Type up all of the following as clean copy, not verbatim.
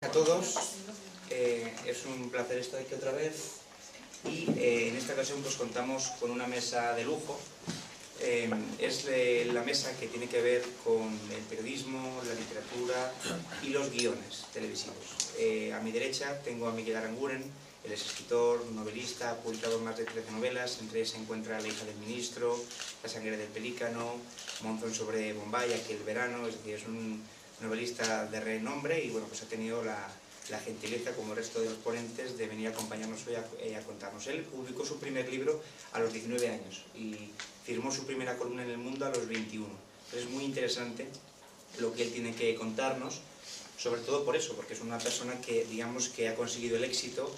A todos, es un placer estar aquí otra vez y en esta ocasión pues contamos con una mesa de lujo. Es la mesa que tiene que ver con el periodismo, la literatura y los guiones televisivos. A mi derecha tengo a Miguel Aranguren. Él es escritor, novelista, ha publicado más de 13 novelas, entre ellas se encuentra La hija del ministro, La sangre del pelícano, Monzón sobre Bombay, Aquel verano. Es decir, es un novelista de renombre y bueno, pues ha tenido la gentileza, como el resto de los ponentes, de venir a acompañarnos hoy a contarnos. Él publicó su primer libro a los 19 años y firmó su primera columna en El Mundo a los 21. Entonces es muy interesante lo que él tiene que contarnos, sobre todo por eso, porque es una persona que, digamos, que ha conseguido el éxito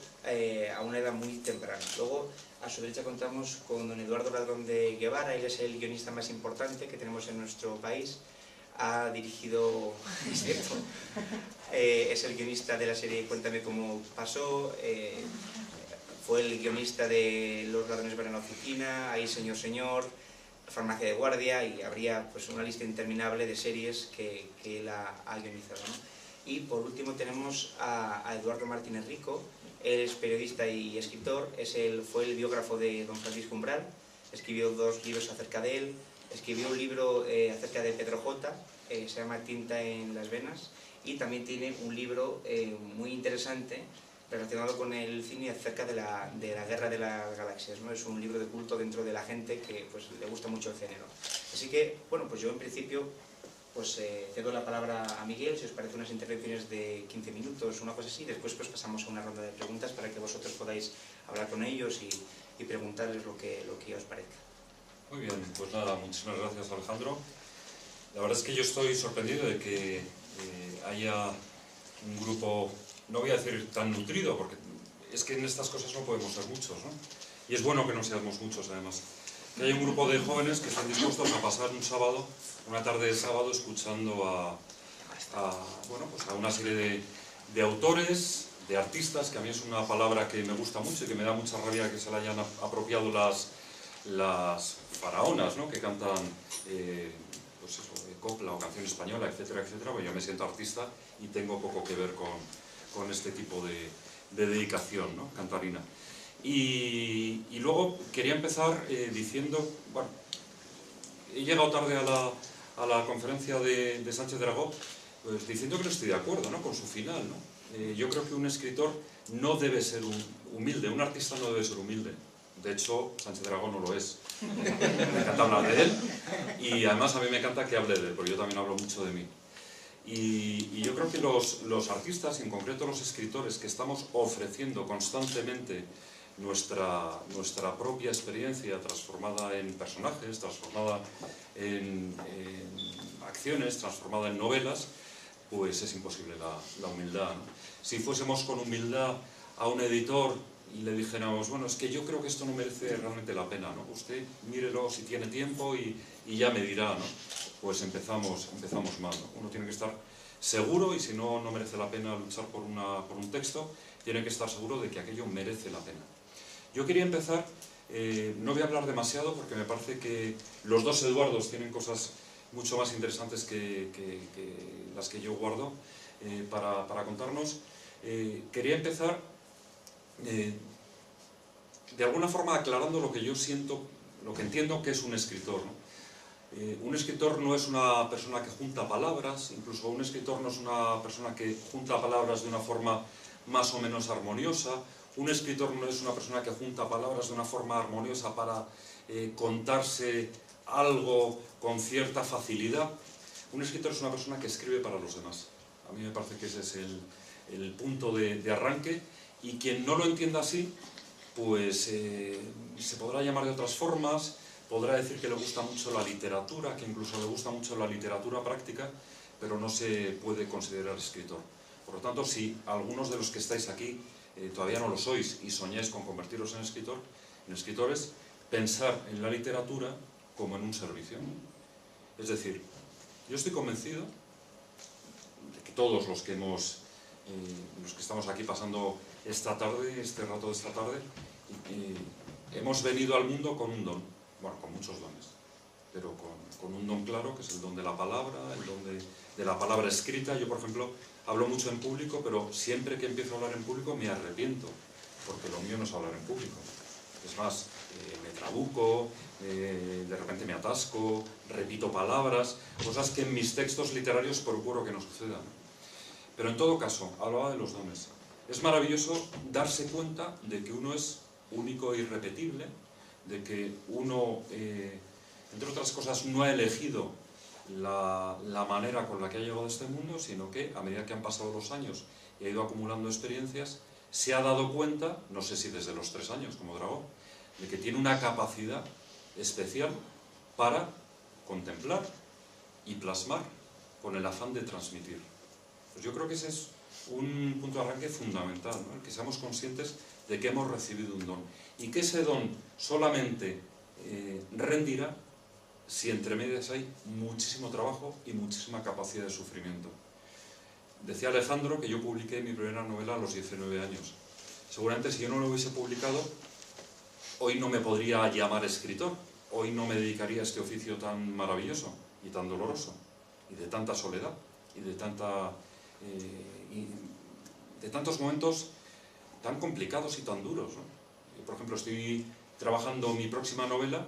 a una edad muy temprana. Luego, a su derecha contamos con don Eduardo Ladrón de Guevara. Él es el guionista más importante que tenemos en nuestro país. Ha dirigido, es cierto, es el guionista de la serie Cuéntame cómo pasó, fue el guionista de Los ladrones van a la oficina, Ahí señor señor, Farmacia de guardia, y habría pues una lista interminable de series que él ha guionizado, ¿no? Y por último tenemos a Eduardo Martínez Rico. Él es periodista y escritor, fue el biógrafo de don Francisco Umbral, escribió 2 libros acerca de él. Escribió un libro acerca de Pedro J, se llama Tinta en las venas, y también tiene un libro muy interesante relacionado con el cine acerca de la Guerra de las Galaxias, ¿no? Es un libro de culto dentro de la gente que pues, le gusta mucho el género. Así que, bueno, pues yo en principio pues cedo la palabra a Miguel, si os parece unas intervenciones de 15 minutos, una cosa así, después pues pasamos a una ronda de preguntas para que vosotros podáis hablar con ellos y preguntarles lo que os parezca. Muy bien, pues nada, muchísimas gracias, Alejandro. La verdad es que yo estoy sorprendido de que haya un grupo, no voy a decir tan nutrido, porque es que en estas cosas no podemos ser muchos, ¿no? Y es bueno que no seamos muchos, además. Que haya un grupo de jóvenes que están dispuestos a pasar un sábado, una tarde de sábado, escuchando bueno, pues a una serie de autores, de artistas, que a mí es una palabra que me gusta mucho y que me da mucha rabia que se la hayan apropiado las faraonas, ¿no? Que cantan pues eso, copla o canción española, etcétera, etcétera. Bueno, yo me siento artista y tengo poco que ver con este tipo de dedicación, ¿no? Cantarina. Y luego quería empezar diciendo, bueno, he llegado tarde a la conferencia de Sánchez Dragó, pues diciendo que no estoy de acuerdo, ¿no? Con su final, ¿no? Yo creo que un escritor no debe ser humilde, un artista no debe ser humilde. De hecho, Sánchez Dragó no lo es. Me encanta hablar de él y además a mí me encanta que hable de él, porque yo también hablo mucho de mí. Y yo creo que los artistas, y en concreto los escritores, que estamos ofreciendo constantemente nuestra propia experiencia transformada en personajes, transformada en acciones, transformada en novelas, pues es imposible la humildad, ¿no? Si fuésemos con humildad a un editor y le dijéramos, bueno, es que yo creo que esto no merece realmente la pena, ¿no? Usted mírelo si tiene tiempo y ya me dirá, ¿no? Pues empezamos mal, ¿no? Uno tiene que estar seguro, y si no merece la pena luchar por un texto, tiene que estar seguro de que aquello merece la pena. Yo quería empezar, no voy a hablar demasiado porque me parece que los dos Eduardos tienen cosas mucho más interesantes que las que yo guardo para contarnos. Quería empezar de alguna forma aclarando lo que yo siento, lo que entiendo que es un escritor, ¿no? Un escritor no es una persona que junta palabras, incluso un escritor no es una persona que junta palabras de una forma más o menos armoniosa. Un escritor no es una persona que junta palabras de una forma armoniosa para contarse algo con cierta facilidad. Un escritor es una persona que escribe para los demás. A mí me parece que ese es el punto de arranque, y quien no lo entienda así, pues se podrá llamar de otras formas, podrá decir que le gusta mucho la literatura, que incluso le gusta mucho la literatura práctica, pero no se puede considerar escritor. Por lo tanto, si algunos de los que estáis aquí todavía no lo sois y soñáis con convertiros en escritores, pensar en la literatura como en un servicio. Es decir, yo estoy convencido de que todos los que estamos aquí pasando este rato de esta tarde, hemos venido al mundo con un don, bueno, con muchos dones. pero con un don claro, que es el don de la palabra, el don de la palabra escrita. Yo, por ejemplo, hablo mucho en público, pero siempre que empiezo a hablar en público me arrepiento, porque lo mío no es hablar en público. Es más, me trabuco, de repente me atasco, repito palabras, cosas que en mis textos literarios procuro que no sucedan. Pero en todo caso, hablaba de los dones. Es maravilloso darse cuenta de que uno es único e irrepetible, de que uno, entre otras cosas, no ha elegido la manera con la que ha llegado a este mundo, sino que a medida que han pasado los años y ha ido acumulando experiencias, se ha dado cuenta, no sé si desde los 3 años como Dragó, de que tiene una capacidad especial para contemplar y plasmar con el afán de transmitir. Pues yo creo que ese es un punto de arranque fundamental, ¿no? El que seamos conscientes de que hemos recibido un don y que ese don solamente rendirá si entre medias hay muchísimo trabajo y muchísima capacidad de sufrimiento. Decía Alejandro que yo publiqué mi primera novela a los 19 años. Seguramente si yo no lo hubiese publicado, hoy no me podría llamar escritor, hoy no me dedicaría a este oficio tan maravilloso y tan doloroso, y de tanta soledad, y de tantos momentos tan complicados y tan duros, ¿no? Yo, por ejemplo, estoy trabajando mi próxima novela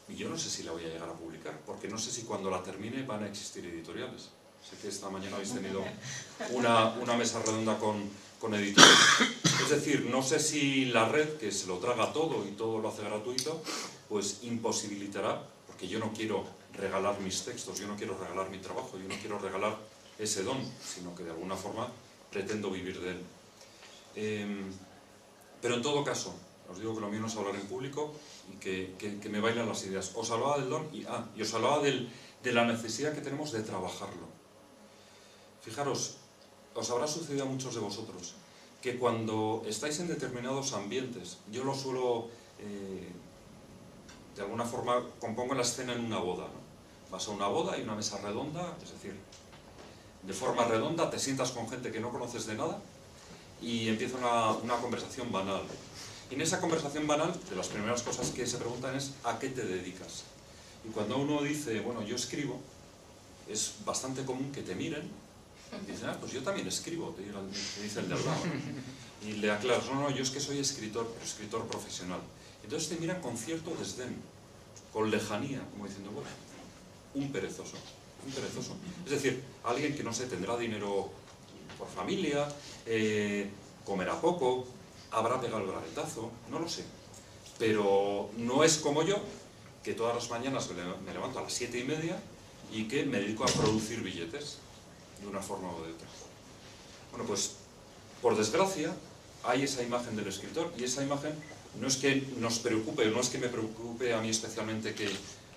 y yo no sé si la voy a llegar a publicar, porque no sé si cuando la termine van a existir editoriales. Sé que esta mañana habéis tenido una mesa redonda con editores. Es decir, no sé si la red, que se lo traga todo y todo lo hace gratuito, pues imposibilitará, porque yo no quiero regalar mis textos, yo no quiero regalar mi trabajo, yo no quiero regalar ese don, sino que de alguna forma pretendo vivir de él. Pero en todo caso, os digo que lo mío no es hablar en público y que me bailan las ideas. Os hablaba del don y os hablaba de la necesidad que tenemos de trabajarlo. Fijaros, os habrá sucedido a muchos de vosotros que cuando estáis en determinados ambientes, yo lo suelo, de alguna forma, compongo la escena en una boda, ¿no? Vas a una boda y una mesa redonda, es decir, de forma redonda te sientas con gente que no conoces de nada y empieza una conversación banal. Y en esa conversación banal, de las primeras cosas que se preguntan es ¿a qué te dedicas? Y cuando uno dice, bueno, yo escribo, es bastante común que te miren y dicen, pues yo también escribo, te dice el de al lado. Y le aclaras, no, yo es que soy escritor, pero escritor profesional. Entonces te miran con cierto desdén, con lejanía, como diciendo, bueno, un perezoso. Es decir, alguien que no sé, tendrá dinero por familia, comerá poco, habrá pegado el braguetazo, no lo sé. Pero no es como yo, que todas las mañanas me levanto a las 7:30 y que me dedico a producir billetes de una forma o de otra. Bueno, pues, por desgracia, hay esa imagen del escritor y esa imagen no es que nos preocupe, no es que me preocupe a mí especialmente que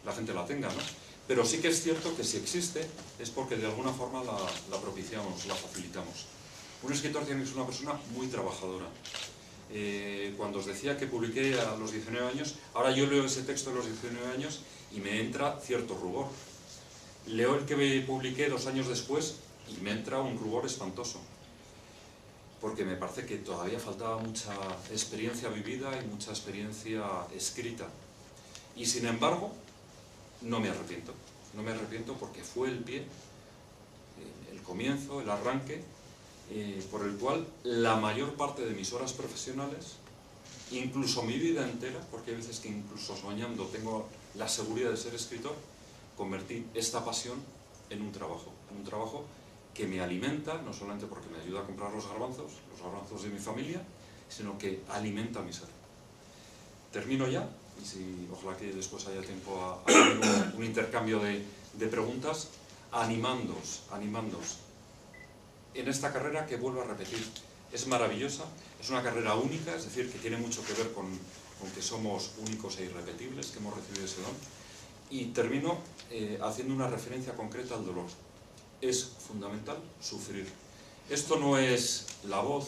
la gente la tenga, ¿no? Pero sí que es cierto que si existe es porque de alguna forma la propiciamos, la facilitamos. Un escritor tiene que ser una persona muy trabajadora. Cuando os decía que publiqué a los 19 años, ahora yo leo ese texto a los 19 años y me entra cierto rubor. Leo el que publiqué 2 años después y me entra un rubor espantoso. Porque me parece que todavía faltaba mucha experiencia vivida y mucha experiencia escrita. Y sin embargo, no me arrepiento. No me arrepiento porque fue el pie, el comienzo, el arranque, por el cual la mayor parte de mis horas profesionales, incluso mi vida entera, porque hay veces que incluso soñando tengo la seguridad de ser escritor, convertí esta pasión en un trabajo que me alimenta, no solamente porque me ayuda a comprar los garbanzos de mi familia, sino que alimenta mi ser. Termino ya, y ojalá que después haya tiempo a un intercambio de preguntas, animándoos en esta carrera que vuelvo a repetir, es maravillosa, es una carrera única, es decir, que tiene mucho que ver con que somos únicos e irrepetibles, que hemos recibido ese don. Y termino haciendo una referencia concreta al dolor. Es fundamental sufrir. Esto no es La Voz,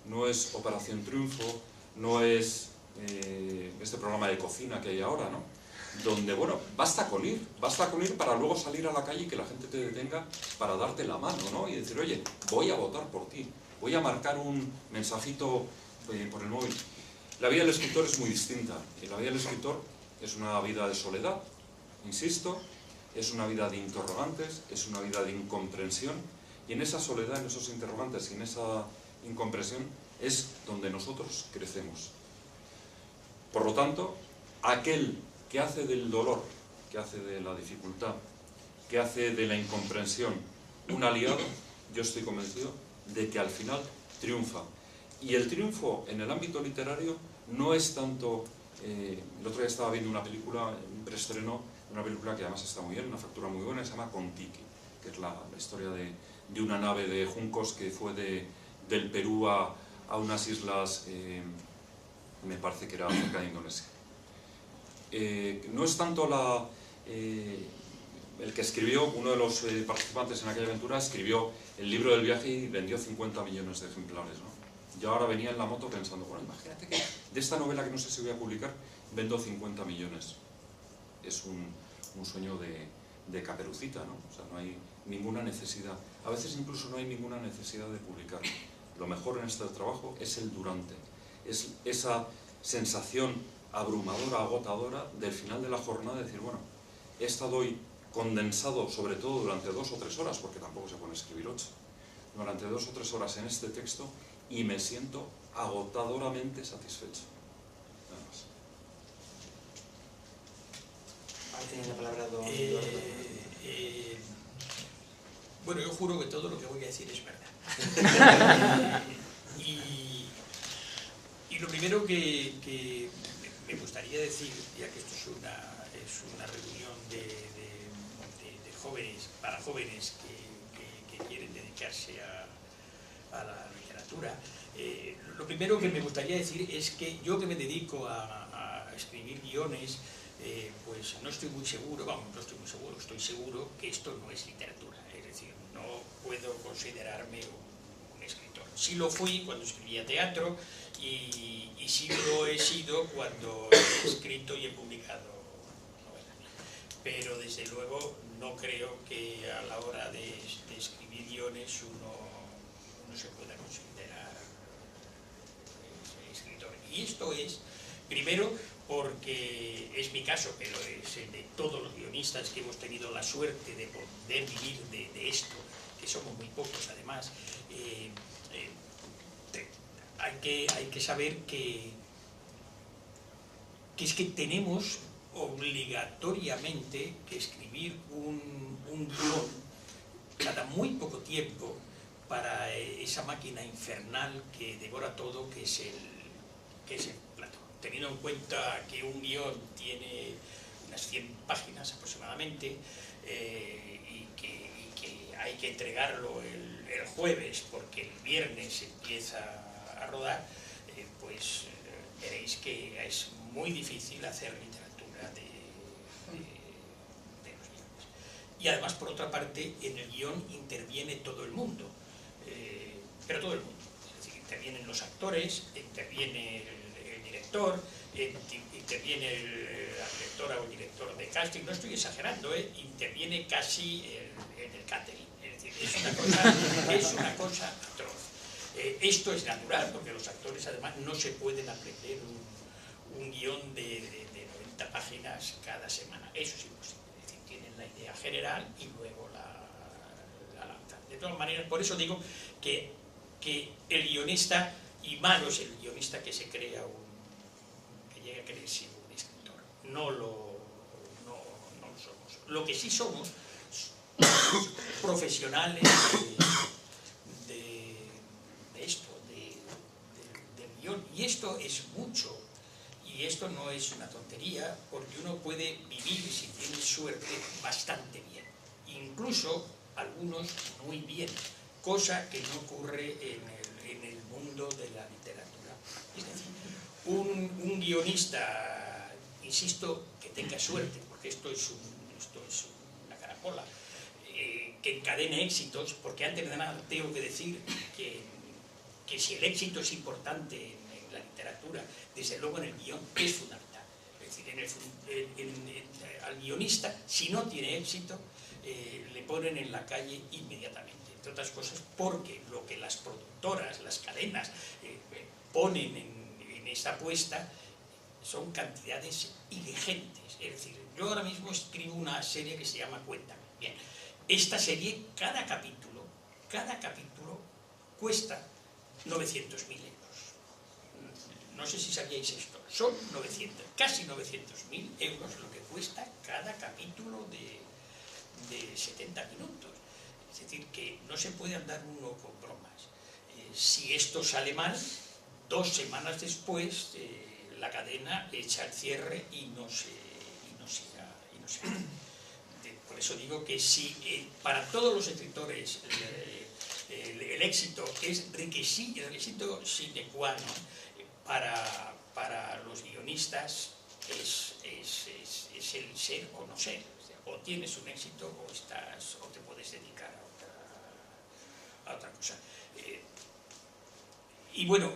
no es Operación Triunfo, no es este programa de cocina que hay ahora, ¿no? Donde, bueno, basta con ir para luego salir a la calle y que la gente te detenga para darte la mano, ¿no? Y decir, oye, voy a votar por ti, voy a marcar un mensajito por el móvil. La vida del escritor es muy distinta. La vida del escritor es una vida de soledad, insisto, es una vida de interrogantes, es una vida de incomprensión, y en esa soledad, en esos interrogantes y en esa incomprensión es donde nosotros crecemos. Por lo tanto, aquel que hace del dolor, que hace de la dificultad, que hace de la incomprensión un aliado, yo estoy convencido de que al final triunfa. Y el triunfo en el ámbito literario no es tanto... el otro día estaba viendo una película, un preestreno, una película que además está muy bien, una factura muy buena, se llama Kon-Tiki, que es la historia de una nave de juncos que fue del Perú a unas islas, me parece que era cerca de Indonesia. No es tanto el que escribió, uno de los participantes en aquella aventura, escribió el libro del viaje y vendió 50 millones de ejemplares, ¿no? Yo ahora venía en la moto pensando, bueno, imagínate que de esta novela que no sé si voy a publicar, vendo 50 millones. Es un sueño de Caperucita, ¿no? O sea, no hay ninguna necesidad. A veces incluso no hay ninguna necesidad de publicar. Lo mejor en este trabajo es el durante. Es esa sensación abrumadora, agotadora del final de la jornada, de decir, bueno, he estado hoy condensado, sobre todo durante 2 o 3 horas, porque tampoco se pone a escribir 8, durante 2 o 3 horas en este texto, y me siento agotadoramente satisfecho. Nada más. Ahora tiene la palabra don Eduardo. Bueno, yo juro que todo lo que voy a decir es verdad. y lo primero que me gustaría decir, ya que esto es una reunión de jóvenes, para jóvenes que quieren dedicarse a la literatura, lo primero que me gustaría decir es que yo, que me dedico a escribir guiones, pues no estoy muy seguro, estoy seguro que esto no es literatura, es decir, no puedo considerarme un escritor. Sí lo fui cuando escribía teatro y sí lo he sido cuando he escrito y he publicado novelas. Pero desde luego no creo que a la hora de escribir guiones uno se pueda considerar escritor. Y esto es, primero, porque es mi caso, pero es el de todos los guionistas que hemos tenido la suerte de poder vivir de esto, que somos muy pocos además. Hay que saber que es que tenemos obligatoriamente que escribir un guión cada muy poco tiempo para esa máquina infernal que devora todo, que es el Platón. Teniendo en cuenta que un guión tiene unas 100 páginas aproximadamente, y que hay que entregarlo el jueves porque el viernes empieza a rodar, pues veréis que es muy difícil hacer literatura de los guiones. Y además, por otra parte, en el guión interviene todo el mundo, pero todo el mundo. Es decir, intervienen los actores, interviene el director, interviene la directora o el director de casting, no estoy exagerando, interviene casi en el catering. Es decir, es una cosa atroz. Esto es natural, porque los actores además no se pueden aprender un guión de 90 páginas cada semana. Eso es imposible. Es decir, tienen la idea general y luego la lanzan. De todas maneras, por eso digo que el guionista, y malo es el guionista que se crea que llega a creerse un escritor. No lo somos. Lo que sí somos profesionales de esto, del guión. Y esto es mucho. Y esto no es una tontería, porque uno puede vivir, si tiene suerte, bastante bien. Incluso algunos muy bien, cosa que no ocurre en el mundo de la literatura. Es decir, un guionista, insisto, que tenga suerte, porque esto es una caracola, que encadene éxitos, porque antes de nada tengo que decir que si el éxito es importante en la literatura, desde luego en el guión es fundamental. Es decir, al guionista, si no tiene éxito, le ponen en la calle inmediatamente, entre otras cosas porque lo que las productoras, las cadenas ponen en esta apuesta son cantidades ingentes. Es decir, yo ahora mismo escribo una serie que se llama Cuéntame. Bien, esta serie, cada capítulo cuesta 900.000 euros. No sé si sabíais esto, son casi 900.000 euros lo que cuesta cada capítulo de 70 minutos. Es decir, que no se puede andar uno con bromas. Si esto sale mal, 2 semanas después la cadena echa el cierre y no se hace. Por eso digo que si para todos los escritores el éxito es requisito sine qua non, para los guionistas es el ser o no ser. O tienes un éxito o te puedes dedicar a otra cosa. Y bueno,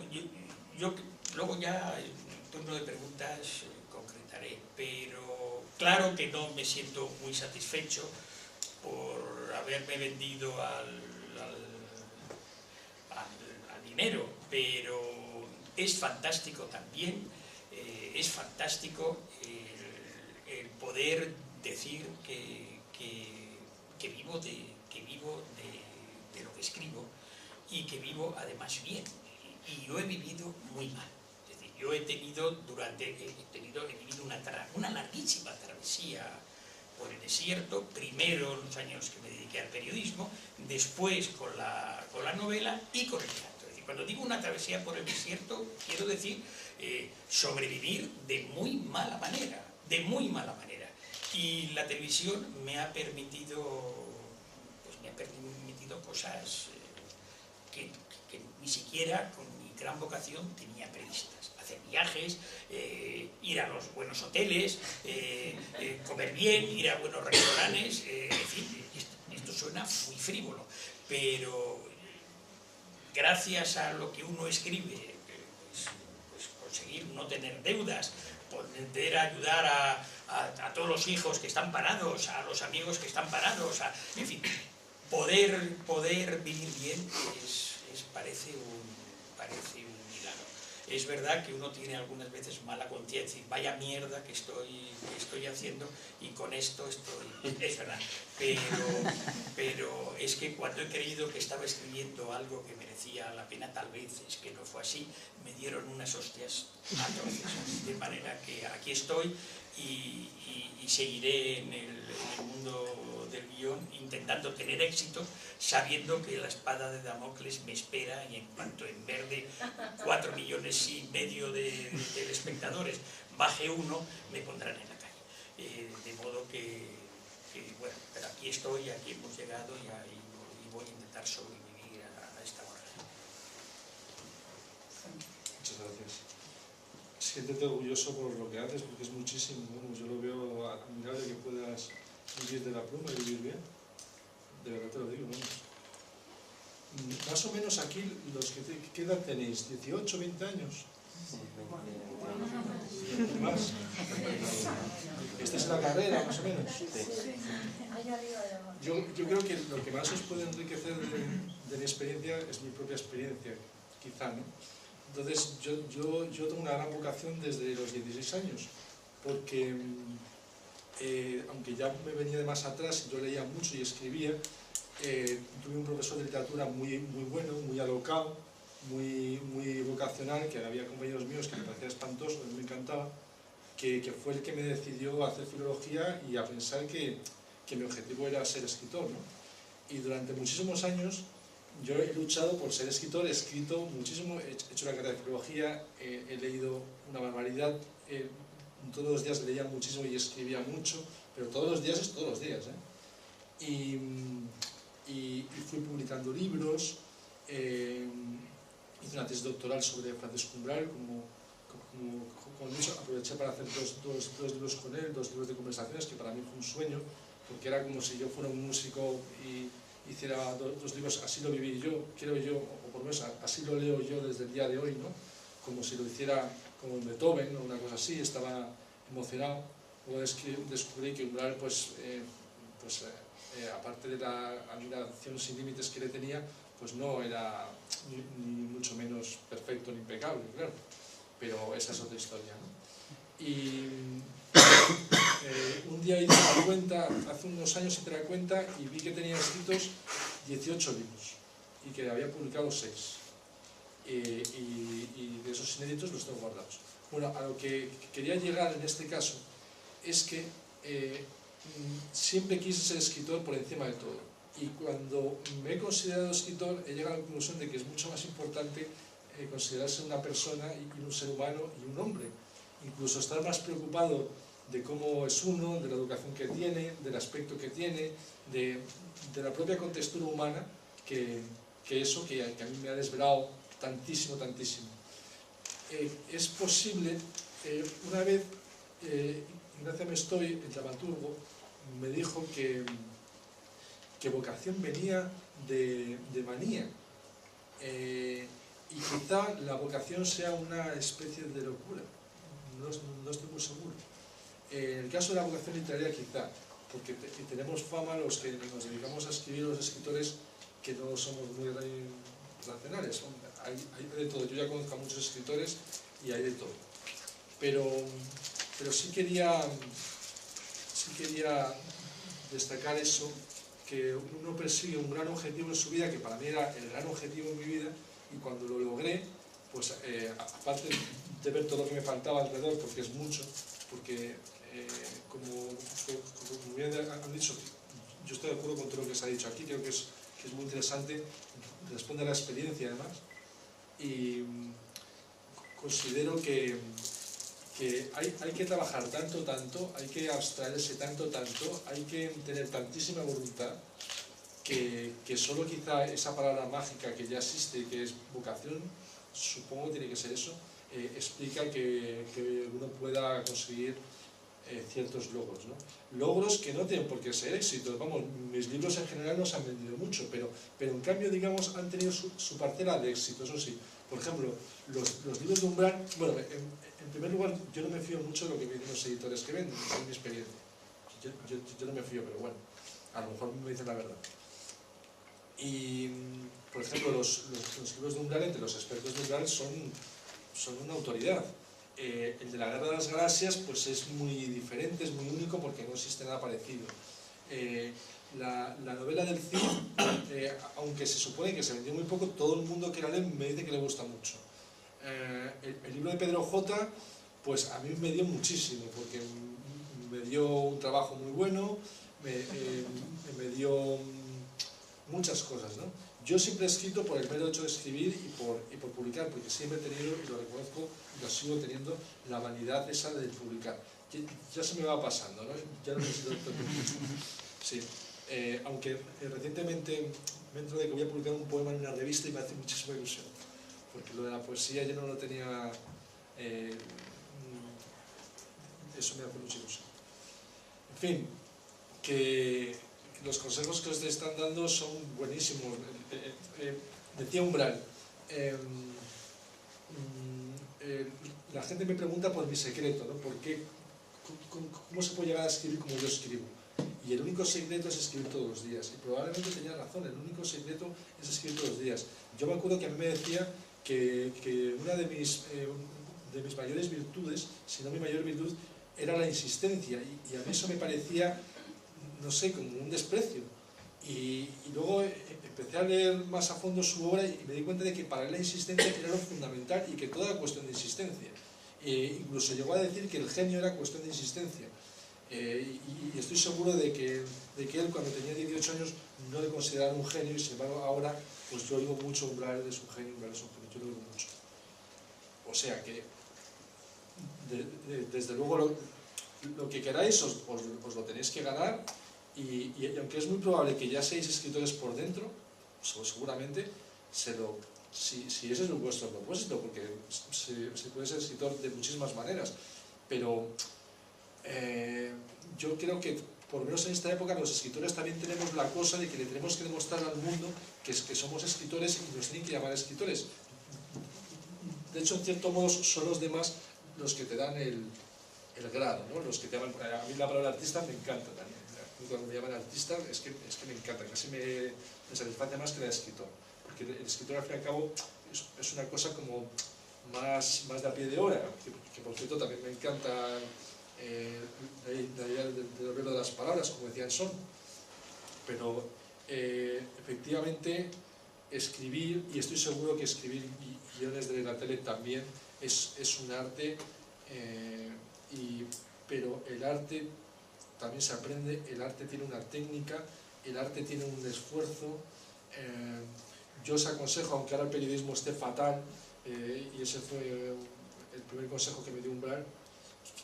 yo luego ya en turno de preguntas concretaré, pero claro que no me siento muy satisfecho por haberme vendido al dinero, pero es fantástico también, es fantástico el poder decir que vivo de lo que escribo y que vivo además bien. Y yo he vivido muy mal. Es decir, yo he vivido una larguísima travesía por el desierto, primero en los años que me dediqué al periodismo, después con la novela y con el teatro. Es decir, cuando digo una travesía por el desierto, quiero decir sobrevivir de muy mala manera, Y la televisión me ha permitido cosas que ni siquiera con mi gran vocación tenía previstas. Hacer viajes, ir a los buenos hoteles, comer bien, ir a buenos restaurantes, en fin, esto suena muy frívolo, pero gracias a lo que uno escribe, pues conseguir no tener deudas, poder ayudar a todos los hijos que están parados, a los amigos que están parados, en fin, poder vivir bien parece un milagro. Es verdad que uno tiene algunas veces mala conciencia y vaya mierda que estoy haciendo y con esto estoy... Es verdad, pero es que cuando he creído que estaba escribiendo algo que merecía la pena, tal vez es que no fue así, me dieron unas hostias atroces, de manera que aquí estoy y seguiré en el mundo del guión intentando tener éxito, sabiendo que la espada de Damocles me espera y en cuanto en verde 4,5 millones de espectadores baje uno, me pondrán en la calle. De modo que, bueno, pero aquí estoy, aquí hemos llegado y voy a intentar sobrevivir a esta hora. Muchas gracias. Siéntete orgulloso por lo que haces, porque es muchísimo. Bueno, yo lo veo admirable que puedas vivir de la pluma y vivir bien. De verdad te lo digo, vamos. Más o menos aquí, ¿qué edad tenéis? ¿18, 20 años? ¿Más? ¿Esta es la carrera, más o menos? Yo creo que lo que más os puede enriquecer de mi experiencia es mi propia experiencia, quizá, ¿no? Entonces, yo tengo una gran vocación desde los 16 años, porque aunque ya me venía de más atrás, yo leía mucho y escribía, tuve un profesor de literatura muy bueno, muy alocado, muy vocacional, que había compañeros míos que me parecía espantoso, a mí me encantaba, que fue el que me decidió a hacer filología y a pensar que mi objetivo era ser escritor, ¿no? Y durante muchísimos años yo he luchado por ser escritor, he escrito muchísimo, he hecho la carrera de filología, he leído una barbaridad, todos los días leía muchísimo y escribía mucho, pero todos los días es todos los días, ¿eh? Y fui publicando libros, hice una tesis doctoral sobre Francisco Umbral, como he dicho, aproveché para hacer dos libros con él, 2 libros de conversaciones, que para mí fue un sueño, porque era como si yo fuera un músico y hiciera 2 libros, así lo viví yo, creo yo, o por lo menos así lo leo yo desde el día de hoy, ¿no? Como si lo hiciera como Beethoven o una cosa así, estaba emocionado. Luego descubrí que Umbral, aparte de la admiración sin límites que le tenía, pues no era ni mucho menos perfecto ni impecable, claro, pero esa es otra historia, ¿no? Y un día hice la cuenta, hace unos años hice la cuenta y vi que tenía escritos 18 libros y que había publicado 6. Y de esos inéditos los tengo guardados. Bueno, a lo que quería llegar en este caso es que siempre quise ser escritor por encima de todo. Y cuando me he considerado escritor, he llegado a la conclusión de que es mucho más importante considerarse una persona y un ser humano y un hombre. Incluso estar más preocupado de cómo es uno, de la educación que tiene, del aspecto que tiene, de la propia contextura humana, que eso que a mí me ha desvelado tantísimo, tantísimo. Es posible, una vez Ignacio Mestoy, el dramaturgo, me dijo que vocación venía de manía, y quizá la vocación sea una especie de locura, no estoy muy seguro. En el caso de la vocación literaria quizá, porque tenemos fama los que nos dedicamos a escribir, los escritores, que no somos muy racionales. Hay de todo. Yo ya conozco a muchos escritores y hay de todo. Pero sí quería destacar eso, que uno persigue un gran objetivo en su vida, que para mí era el gran objetivo en mi vida, y cuando lo logré, pues aparte de ver todo lo que me faltaba alrededor, porque es mucho, porque como bien han dicho, yo estoy de acuerdo con todo lo que se ha dicho aquí, creo que es muy interesante, responde a la experiencia además, y considero que hay que trabajar tanto, hay que abstraerse tanto, hay que tener tantísima voluntad, que solo quizá esa palabra mágica que ya existe, que es vocación, supongo que tiene que ser eso, explica que uno pueda conseguir ciertos logros, ¿no? Logros que no tienen por qué ser éxitos. Vamos, mis libros en general no se han vendido mucho, pero en cambio, digamos, han tenido su parcela de éxito, eso sí. Por ejemplo, los libros de Umbral, bueno, en primer lugar, yo no me fío mucho de lo que vienen los editores que venden, esa es mi experiencia. Yo no me fío, pero bueno, a lo mejor me dicen la verdad. Y, por ejemplo, los libros de Umbral, entre los expertos de Umbral, son una autoridad. El de la Guerra de las Galaxias pues es muy diferente, es muy único porque no existe nada parecido. La novela del Cid, aunque se supone que se vendió muy poco, todo el mundo que la lee me dice que le gusta mucho. El libro de Pedro J, pues a mí me dio muchísimo, porque me dio un trabajo muy bueno, me dio muchas cosas, ¿no? Yo siempre he escrito por el mero hecho de escribir y por publicar, porque siempre he tenido, y lo reconozco, y lo sigo teniendo, la vanidad esa de publicar. Ya se me va pasando, ¿no? Ya no necesito tanto mucho. Sí. Aunque recientemente me entro de que voy a publicar un poema en una revista y me hace muchísima ilusión, porque lo de la poesía yo no lo tenía... eso me hace mucha ilusión. En fin, que los consejos que os están dando son buenísimos. Decía Umbral, la gente me pregunta por mi secreto, ¿no? ¿Por qué? ¿Cómo se puede llegar a escribir como yo escribo? Y el único secreto es escribir todos los días. Y probablemente tenía razón, el único secreto es escribir todos los días. Yo me acuerdo que a mí me decía que una de mis mayores virtudes, si no mi mayor virtud, era la insistencia. Y a mí eso me parecía, no sé, como un desprecio. Y luego empecé a leer más a fondo su obra y me di cuenta de que para él la insistencia era lo fundamental y que toda era cuestión de insistencia. Incluso llegó a decir que el genio era cuestión de insistencia. Y estoy seguro de que él, cuando tenía 18 años, no le consideraba un genio, y sin embargo ahora pues yo oigo mucho Umbral es un genio, Umbral es un genio, yo lo oigo mucho. O sea que desde luego lo que queráis os lo tenéis que ganar, y aunque es muy probable que ya seáis escritores por dentro, seguramente si ese es vuestro propósito, porque se puede ser escritor de muchísimas maneras, pero yo creo que por lo menos en esta época los escritores también tenemos la cosa de que le tenemos que demostrar al mundo que somos escritores y nos tienen que llamar escritores. De hecho, en cierto modo son los demás los que te dan el grado, ¿no? Los que te llaman, a mí la palabra artista me encanta también. Cuando me llaman artista es que me encanta, casi me satisface más que la de escritor, porque el escritor al fin y al cabo es una cosa como más de a pie de hora, que por cierto también me encanta la idea del arreglo de las palabras, como decía Son, pero efectivamente escribir, y estoy seguro que escribir guiones de la tele también es un arte, pero el arte también se aprende, el arte tiene una técnica, el arte tiene un esfuerzo. Yo os aconsejo, aunque ahora el periodismo esté fatal, y ese fue el primer consejo que me dio Umbral,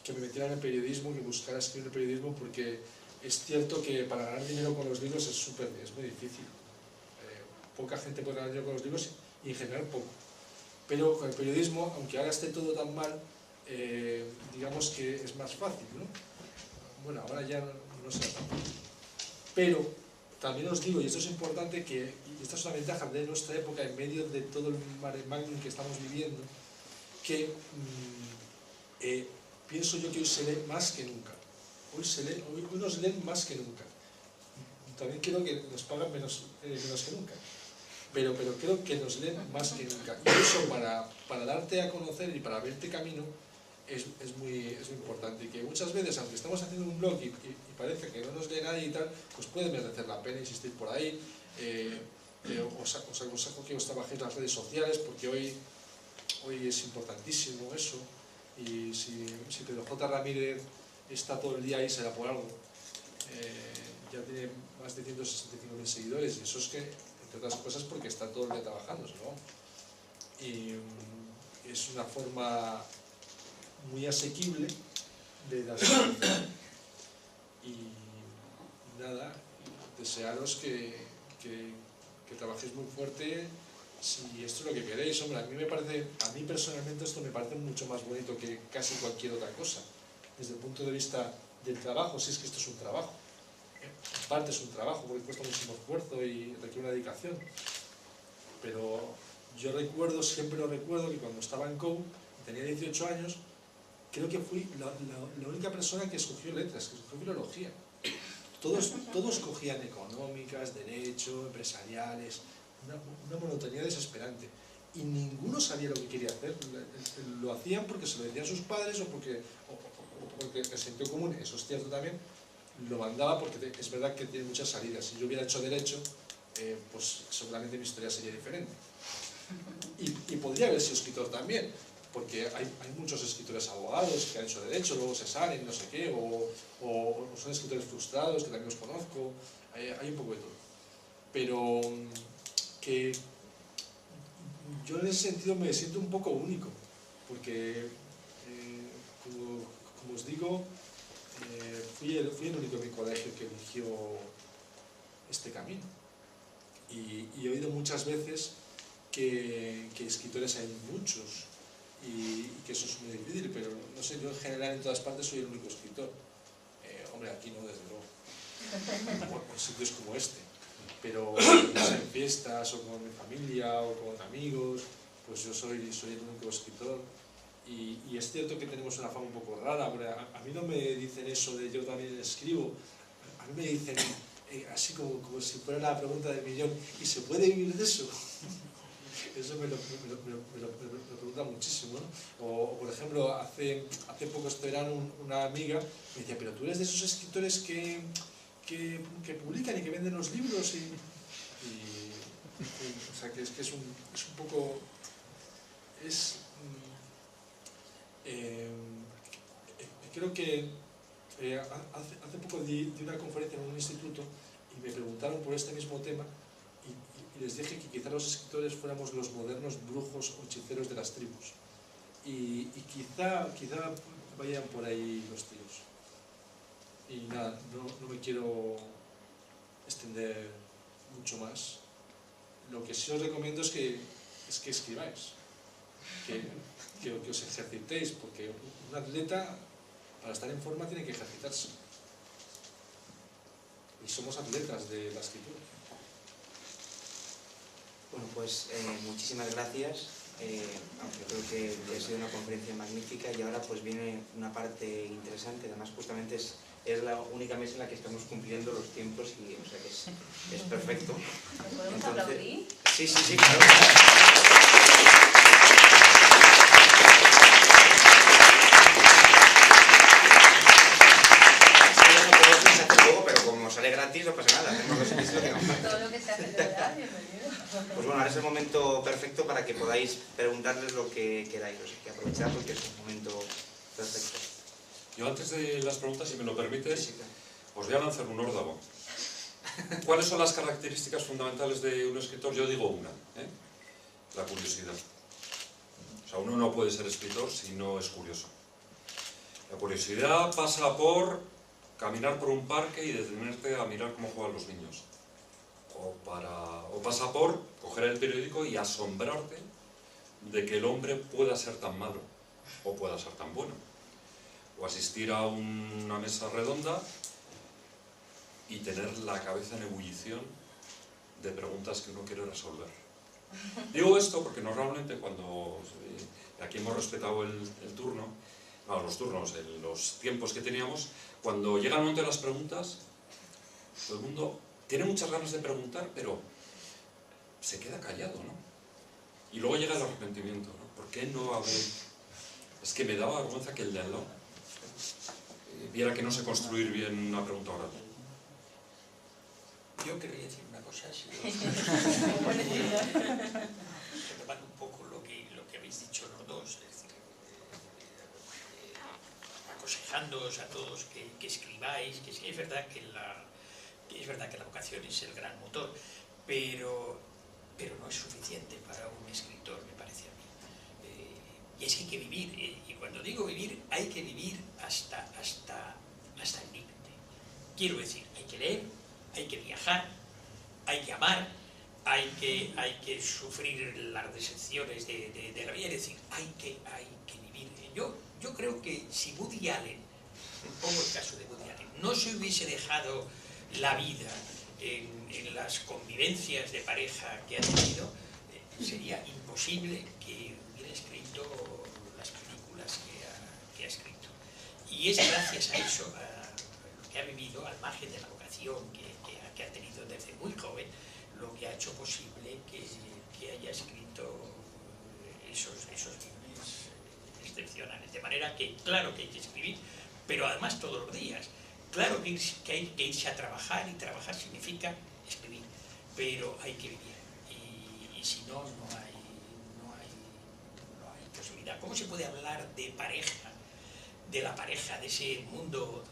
que me metiera en el periodismo, que buscara escribir en el periodismo, porque es cierto que para ganar dinero con los libros es muy difícil. Poca gente puede ganar dinero con los libros y en general poco. Pero con el periodismo, aunque ahora esté todo tan mal, digamos que es más fácil, ¿no? Bueno, ahora ya no será tan fácil. Pero también os digo, y esto es importante, y esta es una ventaja de nuestra época, en medio de todo el mare magnum que estamos viviendo, que pienso yo que hoy se lee más que nunca. Hoy nos leen más que nunca. También creo que nos pagan menos que nunca. Pero creo que nos leen más que nunca. Y eso para darte a conocer y para verte camino es muy importante. Y que muchas veces, aunque estamos haciendo un blog y parece que no nos lee nadie y tal, pues puede merecer la pena insistir por ahí. Os aconsejo que os trabajéis las redes sociales, porque hoy es importantísimo eso. Y si Pedro J. Ramírez está todo el día ahí, será por algo. Ya tiene más de 165.000 seguidores, y eso es que, entre otras cosas, porque está todo el día trabajando, ¿no? Y es una forma muy asequible de dar y nada, desearos que trabajéis muy fuerte. Si esto es lo que queréis, hombre, a mí personalmente esto me parece mucho más bonito que casi cualquier otra cosa, desde el punto de vista del trabajo, si es que esto es un trabajo. En parte es un trabajo porque cuesta muchísimo esfuerzo y requiere una dedicación, pero yo siempre lo recuerdo, que cuando estaba en COU, tenía 18 años, creo que fui la única persona que escogió letras, que escogió filología. Todos cogían económicas, derecho, empresariales, una monotonía desesperante, y ninguno sabía lo que quería hacer. Lo hacían porque se lo decían sus padres o porque el sentido común, eso es cierto también, lo mandaba, porque es verdad que tiene muchas salidas. Si yo hubiera hecho derecho, pues seguramente mi historia sería diferente, y podría haber sido escritor también, porque hay muchos escritores abogados que han hecho derecho, luego se salen, no sé qué, o son escritores frustrados, que también los conozco, hay un poco de todo. Pero que yo en ese sentido me siento un poco único, porque como os digo, fui el único en mi colegio que eligió este camino, y he oído muchas veces que escritores hay muchos y que eso es muy difícil, pero no sé, yo en general en todas partes soy el único escritor. Hombre, aquí no, desde luego, en sitios como este, pero en fiestas o con mi familia o con amigos, pues yo soy el único escritor. Y es cierto que tenemos una fama un poco rara. A mí no me dicen eso de yo también escribo, a mí me dicen así como si fuera la pregunta del millón: ¿y se puede vivir de eso? Eso me lo pregunta muchísimo, ¿no? O por ejemplo, hace poco este verano una amiga me decía: pero tú eres de esos escritores que publican y que venden los libros, o sea, que es un poco... creo que hace poco di una conferencia en un instituto y me preguntaron por este mismo tema, y les dije que quizá los escritores fuéramos los modernos brujos o hechiceros de las tribus, y quizá vayan por ahí los tiros. Y nada, no me quiero extender mucho más. Lo que sí os recomiendo es que escribáis, que os ejercitéis, porque un atleta, para estar en forma, tiene que ejercitarse. Y somos atletas de la escritura. Bueno, pues muchísimas gracias. Aunque creo que ha sido una conferencia magnífica, y ahora pues viene una parte interesante. Además, justamente es la única mesa en la que estamos cumpliendo los tiempos, y o sea que es perfecto. ¿Podemos aplaudir? Sí, claro. podáis preguntarles lo que queráis, o sea, que aprovechar porque es un momento perfecto. Yo antes de las preguntas, si me lo permites, Sí, claro. os voy a lanzar un órdago. ¿Cuáles son las características fundamentales de un escritor? Yo digo una, la curiosidad. O sea, uno no puede ser escritor si no es curioso. La curiosidad pasa por caminar por un parque y detenerte a mirar cómo juegan los niños. O pasa por coger el periódico y asombrarte de que el hombre pueda ser tan malo o pueda ser tan bueno. O asistir a una mesa redonda y tener la cabeza en ebullición de preguntas que uno quiere resolver. Digo esto porque normalmente cuando aquí hemos respetado el turno, no, los turnos, los tiempos que teníamos, cuando llega el momento de las preguntas, todo el mundo tiene muchas ganas de preguntar, pero se queda callado, ¿no? Y luego llega el arrepentimiento, ¿no? ¿Por qué no haber...? Es que me daba vergüenza que el de al lado viera que no sé construir bien una pregunta oral. Yo querría decir una cosa, si retomando un poco lo que habéis dicho los dos, es decir, aconsejándoos a todos que escribáis, que sí es verdad que la vocación es el gran motor, pero no es suficiente para un escritor, me parece a mí. Y es que hay que vivir, y cuando digo vivir, hay que vivir hasta el límite. Quiero decir, hay que leer, hay que viajar, hay que amar, hay que sufrir las decepciones de la vida, es decir, hay que vivir. Yo creo que si Woody Allen, pongo el caso de Woody Allen, no se hubiese dejado la vida en las convivencias de pareja que ha tenido, sería imposible que hubiera escrito las películas que ha escrito. Y es gracias a eso, a lo que ha vivido, al margen de la vocación que ha tenido desde muy joven, lo que ha hecho posible que haya escrito esos libros excepcionales. De manera que, claro que hay que escribir, pero además todos los días. Claro que hay que irse a trabajar, y trabajar significa escribir, pero hay que vivir. Y si no, no hay posibilidad. ¿Cómo se puede hablar de pareja, de la pareja, de ese mundo,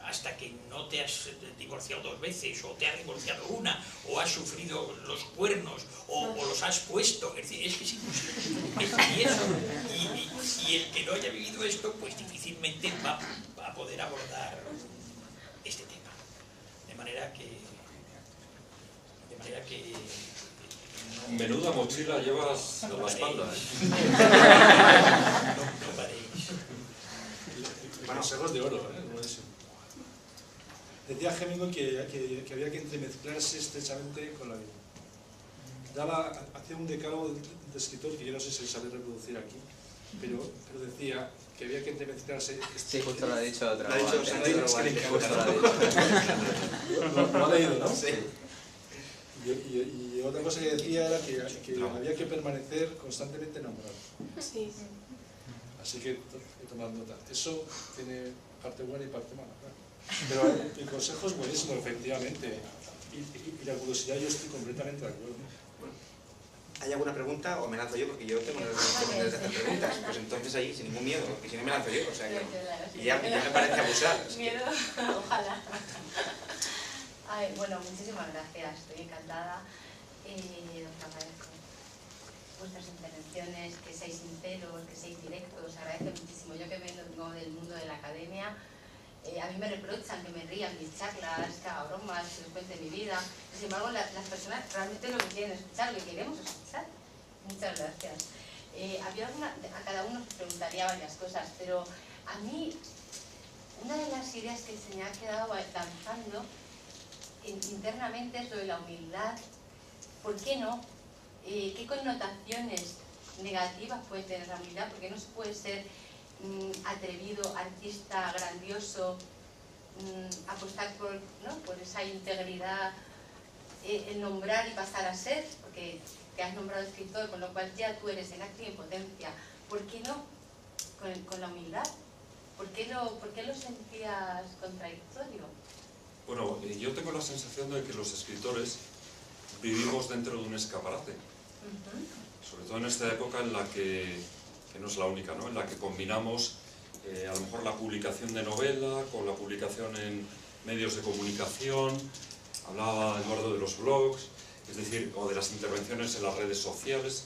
hasta que no te has divorciado 2 veces, o te has divorciado una, o has sufrido los cuernos, o los has puesto? Es decir, es que es imposible. Y el que no haya vivido esto, pues difícilmente va a poder abordar este tema. De manera que Menuda mochila llevas a la espalda, no paréis. Consejos de oro, buenísimo. Decía Hemingway que había que entremezclarse estrechamente con la vida. Hacía un decálogo de escritor que yo no sé si sabe reproducir aquí, pero decía que había que entremezclarse. Sí, justo lo ha dicho otra Lo ha dicho vez. Sánchez, Justo lo ha dicho. Lo ha leído, ¿no? Sí. Y otra cosa que decía era que había que permanecer constantemente enamorado. Sí. Así que he tomado nota. Eso tiene parte buena y parte mala, claro. Pero el consejo es buenísimo, efectivamente. Y la curiosidad, yo estoy completamente de acuerdo. ¿Hay alguna pregunta o me lanzo yo? Porque yo tengo ganas de hacer preguntas. Pues entonces ahí, sin ningún miedo, porque si no me lanzo yo. O sea que, y ya me parece abusar. Miedo, ojalá. Ay, bueno, muchísimas gracias, estoy encantada. Os agradezco vuestras intervenciones, que seáis sinceros, que seáis directos, os agradezco muchísimo. Yo que vengo del mundo de la academia, a mí me reprochan que me ría en mis charlas, que haga bromas, que les cuente mi vida. Sin embargo, las personas realmente lo que quieren escuchar, lo que queremos escuchar. Muchas gracias. A cada uno os preguntaría varias cosas, pero a mí una de las ideas que se me ha quedado danzando internamente es lo de la humildad. ¿Por qué no? ¿Qué connotaciones negativas puede tener la humildad? Porque no se puede ser atrevido, artista, grandioso, apostar por esa integridad, el nombrar y pasar a ser, porque te has nombrado escritor, con lo cual ya tú eres en acto y en potencia. ¿Por qué no con la humildad? ¿Por qué lo sentías contradictorio? Bueno, yo tengo la sensación de que los escritores vivimos dentro de un escaparate. sobre todo en esta época en la que no es la única, ¿no? En la que combinamos a lo mejor la publicación de novela con la publicación en medios de comunicación. Hablaba Eduardo de los blogs, es decir, o de las intervenciones en las redes sociales.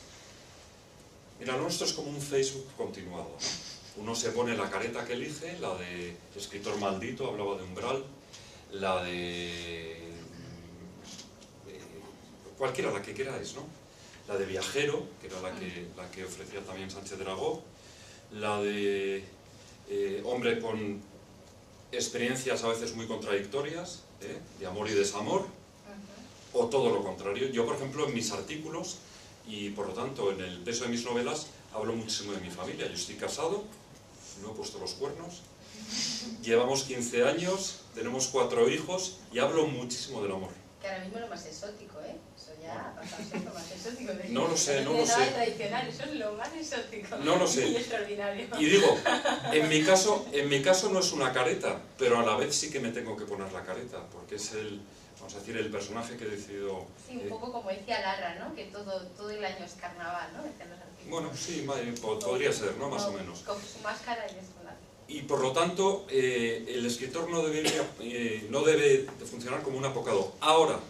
Mira, lo nuestro es como un Facebook continuado. Uno se pone la careta que elige, la de escritor maldito, hablaba de umbral, la de cualquiera, la que queráis, ¿no? La de viajero, que era la que ofrecía también Sánchez Dragó, la de hombre con experiencias a veces muy contradictorias, de amor y desamor, o todo lo contrario. Yo, por ejemplo, en mis artículos, y por lo tanto en el peso de mis novelas, hablo muchísimo de mi familia. Yo estoy casado, no he puesto los cuernos, llevamos 15 años, tenemos 4 hijos, y hablo muchísimo del amor. Que ahora mismo es lo más exótico, ¿eh? Eso ya ha pasado a ser lo más exótico. No lo sé, no lo sé. Nada tradicional, eso es lo más exótico. No lo sé. Y extraordinario. Y digo, en mi caso no es una careta, pero a la vez sí que me tengo que poner la careta, porque es el, vamos a decir, el personaje que he decidido... Sí, un poco como decía Larra, ¿no? Que todo el año es carnaval, ¿no? Decían los artistas. Bueno, sí, podría ser, ¿no? Más o menos. Con su máscara y descolada. Y por lo tanto, el escritor no debe de funcionar como un apocador. Ahora,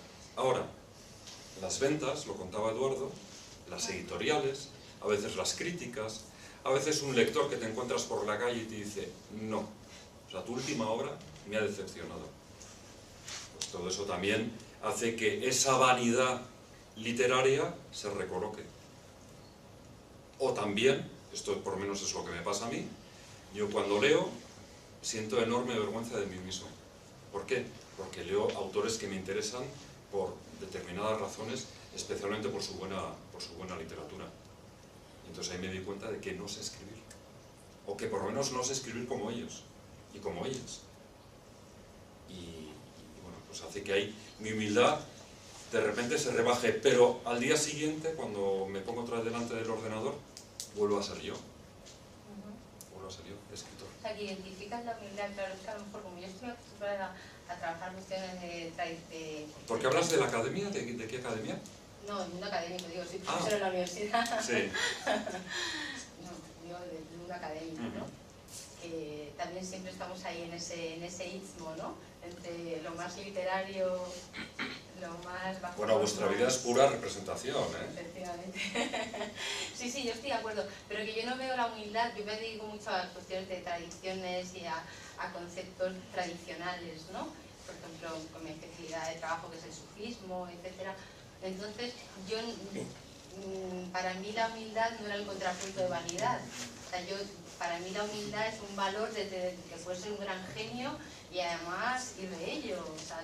las ventas, lo contaba Eduardo, las editoriales, a veces las críticas, a veces un lector que te encuentras por la calle y te dice, no, o sea, tu última obra me ha decepcionado. Pues todo eso también hace que esa vanidad literaria se recoloque. O también, esto por lo menos es lo que me pasa a mí, yo cuando leo siento enorme vergüenza de mí mismo. ¿Por qué? Porque leo autores que me interesan por determinadas razones, especialmente por su buena literatura. Y entonces ahí me di cuenta de que no sé escribir. O que por lo menos no sé escribir como ellos y como ellas. Y bueno, pues hace que ahí mi humildad de repente se rebaje, pero al día siguiente, cuando me pongo otra vez delante del ordenador, vuelvo a ser yo. Escritor. O sea, que identificas la humildad, claro, es que a lo mejor como yo estoy acostumbrada a trabajar cuestiones de... ¿Por qué hablas de la academia? ¿De qué academia? No, el mundo académico, digo, soy profesora en la universidad. Sí. No, digo del mundo académico, ¿no? Que también siempre estamos ahí en ese istmo, ¿no? Entre lo más literario, lo más bajo. Bueno, vuestra vida es pura representación, ¿eh? Efectivamente. Sí, yo estoy de acuerdo, pero que yo no veo la humildad, yo me dedico mucho a cuestiones de tradiciones y a conceptos tradicionales, ¿no? Por ejemplo, con mi especialidad de trabajo que es el sufismo, etc. Entonces, para mí la humildad no era el contrapunto de vanidad. O sea, para mí la humildad es un valor de que puedes ser un gran genio y además ir de ello. O sea,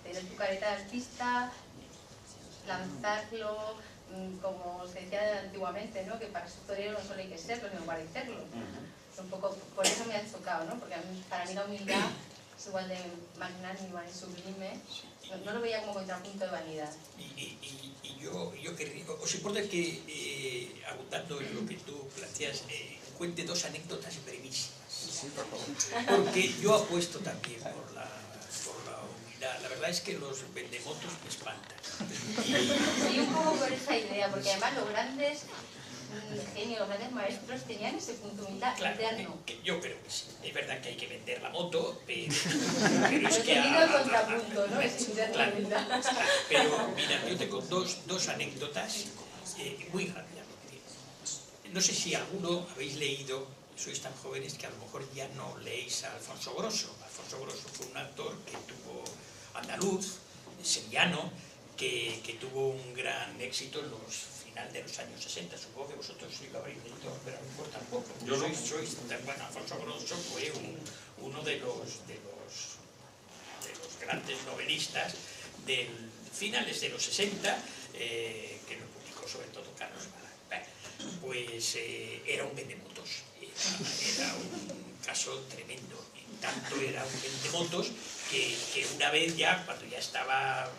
tener tu careta de artista, lanzarlo, como se decía antiguamente, ¿no? Que para ser torero no solo hay que serlo, sino parecerlo. Es un poco, por eso me ha chocado, ¿no? Porque para mí la humildad es igual de magnánima y sublime. No lo veía como contrapunto de vanidad. Y yo querría, ¿os importa que, abundando en lo que tú planteas, cuente 2 anécdotas brevísimas? Sí, por favor. Porque yo apuesto también por la humildad. La verdad es que los vendemotos me espantan. Sí, un poco por esa idea, porque además los grandes genios, los grandes maestros tenían ese punto de humildad interno. Yo creo que sí. Es verdad que hay que vender la moto, pero es que... Teniendo el contrapunto, ¿no? Es Claro, humildad. pero mira, yo tengo dos anécdotas muy rápidamente. No sé si alguno habéis leído, sois tan jóvenes que a lo mejor ya no leéis a Alfonso Grosso. Alfonso Grosso fue un actor que tuvo andaluz, sevillano, que tuvo un gran éxito en los final de los años 60. Supongo que vosotros sí lo habréis leído, pero a lo mejor tampoco. Yo no. Bueno, Alfonso Grosso fue uno de los grandes novelistas de finales de los 60, que lo publicó sobre todo Carlos Mara. Pues era un vendemotos, era un caso tremendo. Y tanto era un vendemotos que una vez ya, cuando ya estaba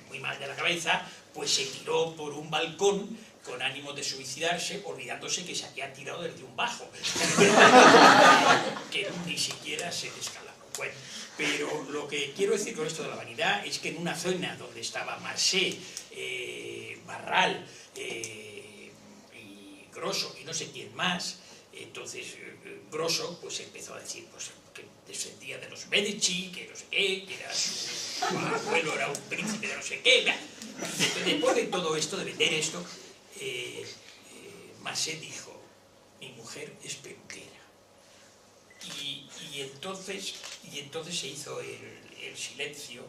muy mal de la cabeza, pues se tiró por un balcón con ánimo de suicidarse, olvidándose que se había tirado desde un bajo, que ni siquiera se descalabró. Bueno, pero lo que quiero decir con esto de la vanidad es que en una zona donde estaba Marseille, Barral, Grosso y no sé quién más. Entonces Grosso pues empezó a decir pues, que descendía de los Medici, que no sé qué, que era su abuelo era un príncipe de no sé qué. Después de todo esto, de vender esto, Masset dijo, mi mujer es peluquera. Y entonces se hizo el silencio,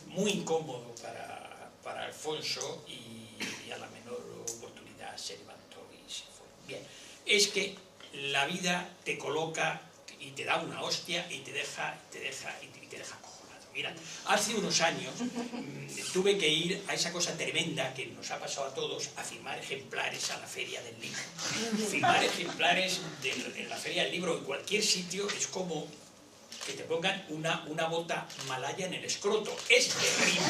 muy incómodo para Alfonso, y a la menor oportunidad se levantó y se fue. Bien, es que la vida te coloca y te da una hostia y te deja acojonado. Mira, hace unos años tuve que ir a esa cosa tremenda que nos ha pasado a todos, a firmar ejemplares a la Feria del Libro. Firmar ejemplares en la Feria del Libro en cualquier sitio es como que te pongan una bota malaya en el escroto. Es terrible.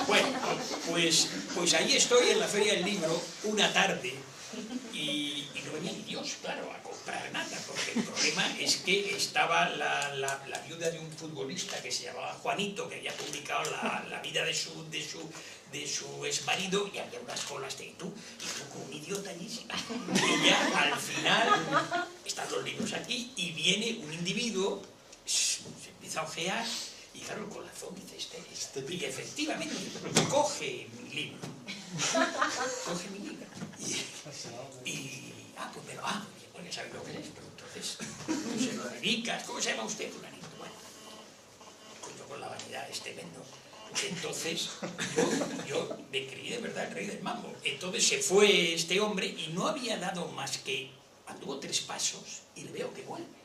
Bueno, pues ahí estoy en la Feria del Libro una tarde y no venía ni Dios, claro, a comprar nada, porque el problema es que estaba la viuda de un futbolista que se llamaba Juanito, que había publicado la vida de su exmarido, y había unas colas de tú como un idiota allí, y ya al final están los libros aquí y viene un individuo, se empieza a ojear y claro, el corazón dice y efectivamente coge mi libro pues ya sabes lo que es, pero entonces se lo dedicas. ¿Cómo se llama usted, fulanito? Bueno, coño, con la vanidad es tremendo. Entonces yo me creí de verdad el rey del mambo. Entonces se fue este hombre y no había dado más que anduvo 3 pasos y le veo que vuelve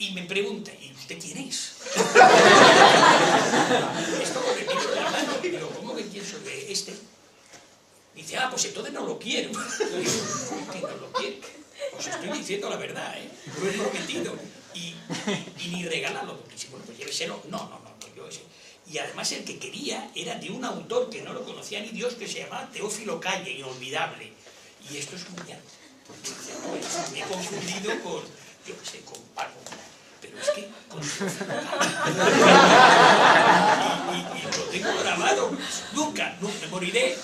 y me pregunta, ¿y usted quién es? Esto con el libro en la mano. Digo, ¿cómo que quién soy? Este. Dice, pues entonces no lo quiero. ¿Cómo que no lo quiere? Os estoy diciendo la verdad, lo he prometido. Y ni regálalo, porque si bueno, pues lléveselo. No, yo ese. Y además el que quería era de un autor que no lo conocía ni Dios, que se llamaba Teófilo Calle, inolvidable. Y esto es muy alto. Me he confundido con, yo qué sé, con Paco. Pero es que con y lo tengo grabado, nunca me moriré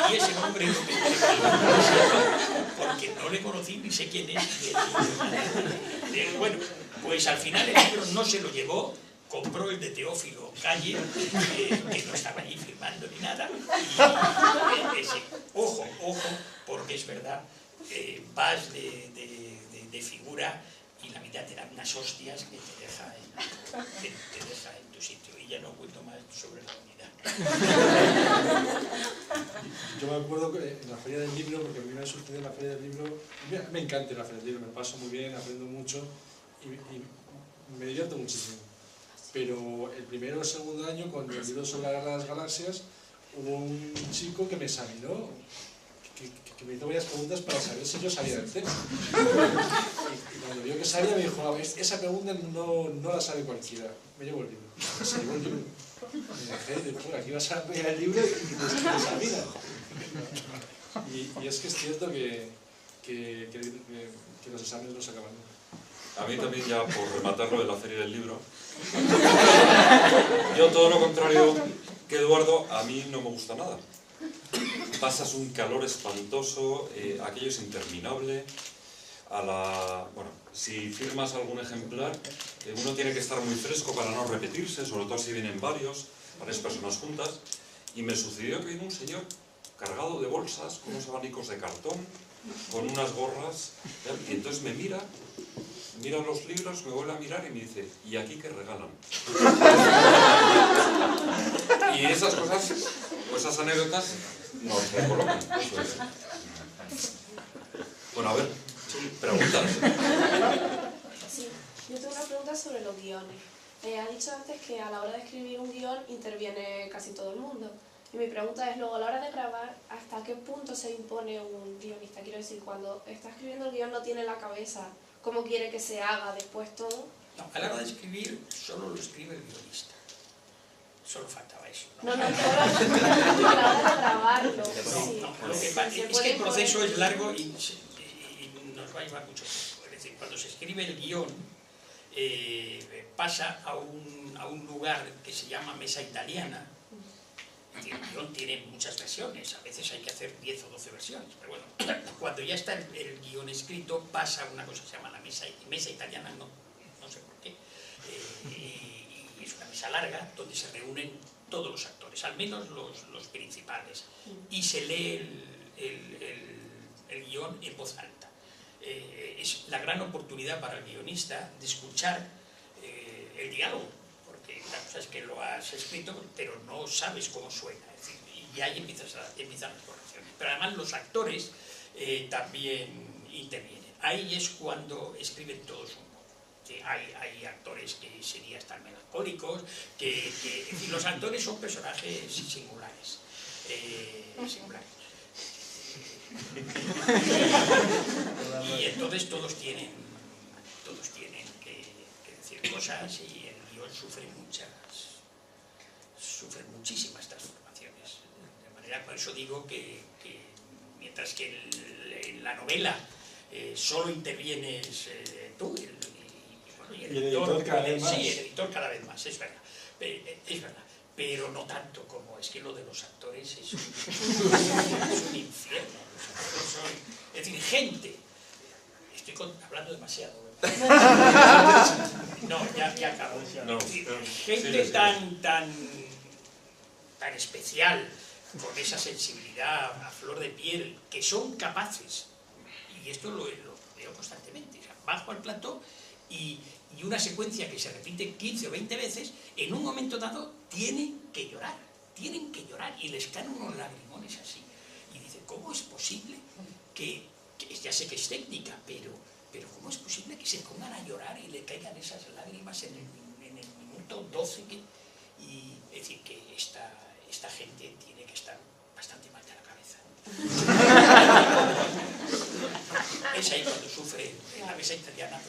y ese nombre no me porque no le conocí ni sé quién es. Bueno, pues al final el libro no se lo llevó, compró el de Teófilo Calle, que no estaba allí firmando ni nada, y ojo, porque es verdad, vas de figura y la mitad te dan unas hostias que te deja en tu sitio. Y ya no cuento más sobre la unidad. Yo me acuerdo que en la Feria del Libro, porque a mí me sucedió en la Feria del Libro, me encanta la Feria del Libro, me paso muy bien, aprendo mucho y me divierto muchísimo. Pero el primero o el segundo año, cuando el libro sobre la Guerra de las Galaxias, hubo un chico que me examinó, que me hizo varias preguntas para saber si yo sabía del tema. Y cuando vio que sabía me dijo, esa pregunta no la sabe cualquiera. Me llevo el libro. Se llevó el libro. Me dejé de aquí vas a pegar el libro y te examina. Y es que es cierto que los exámenes no se acaban nunca. A mí también, ya por rematarlo de la Feria del Libro, yo todo lo contrario que Eduardo, a mí no me gusta nada. Pasas un calor espantoso, aquello es interminable. Bueno, si firmas algún ejemplar, uno tiene que estar muy fresco para no repetirse, sobre todo si vienen varias personas juntas. Y me sucedió que vino un señor cargado de bolsas, con unos abanicos de cartón, con unas gorras, y entonces me mira los libros, me vuelve a mirar y me dice, ¿y aquí qué regalan? Y esas cosas, o esas anécdotas, nos recolocan. Eso es. Bueno, a ver, preguntas. Sí, yo tengo una pregunta sobre los guiones. Ha dicho antes que a la hora de escribir un guión interviene casi todo el mundo. Y mi pregunta es, luego a la hora de grabar, ¿hasta qué punto se impone un guionista? Quiero decir, cuando está escribiendo el guión no tiene en la cabeza cómo quiere que se haga después todo. No, a la hora de escribir solo lo escribe el guionista. Solo faltaba eso. No, solo a la hora de grabarlo. Sí. Lo que pasa es que el proceso es largo y nos va a llevar mucho tiempo. Es decir, cuando se escribe el guión, pasa a un lugar que se llama mesa italiana, el guión tiene muchas versiones, a veces hay que hacer 10 o 12 versiones, pero bueno, cuando ya está el guión escrito pasa una cosa que se llama la mesa italiana, no sé por qué, y es una mesa larga donde se reúnen todos los actores, al menos los principales, y se lee el guión en voz alta. Es la gran oportunidad para el guionista de escuchar el diálogo, porque la cosa es que lo has escrito pero no sabes cómo suena, es decir, y ahí empiezan las correcciones. Pero además los actores también intervienen. Ahí es cuando escriben todos un poco. Hay actores que serían estar melancólicos, es decir, los actores son personajes singulares. Y entonces todos tienen que decir cosas y el guión sufre muchísimas transformaciones. De manera, por eso digo que mientras que en la novela solo intervienes tú y el editor cada vez más. Sí, el editor cada vez más, es verdad. Pero no tanto como es que lo de los actores es un infierno. Es decir, gente, estoy hablando demasiado, ¿verdad? No, ya acabo. No, gente tan especial, con esa sensibilidad a flor de piel, que son capaces, y esto lo veo constantemente, o sea, bajo al plató y una secuencia que se repite 15 o 20 veces, en un momento dado tienen que llorar, y les caen unos lagrimones así. Y dice, ¿cómo es posible que ya sé que es técnica, pero ¿cómo es posible que se pongan a llorar y le caigan esas lágrimas en el minuto 12? Y es decir, que esta gente tiene que estar bastante mal de la cabeza. Es ahí cuando sufre en la mesa italiana.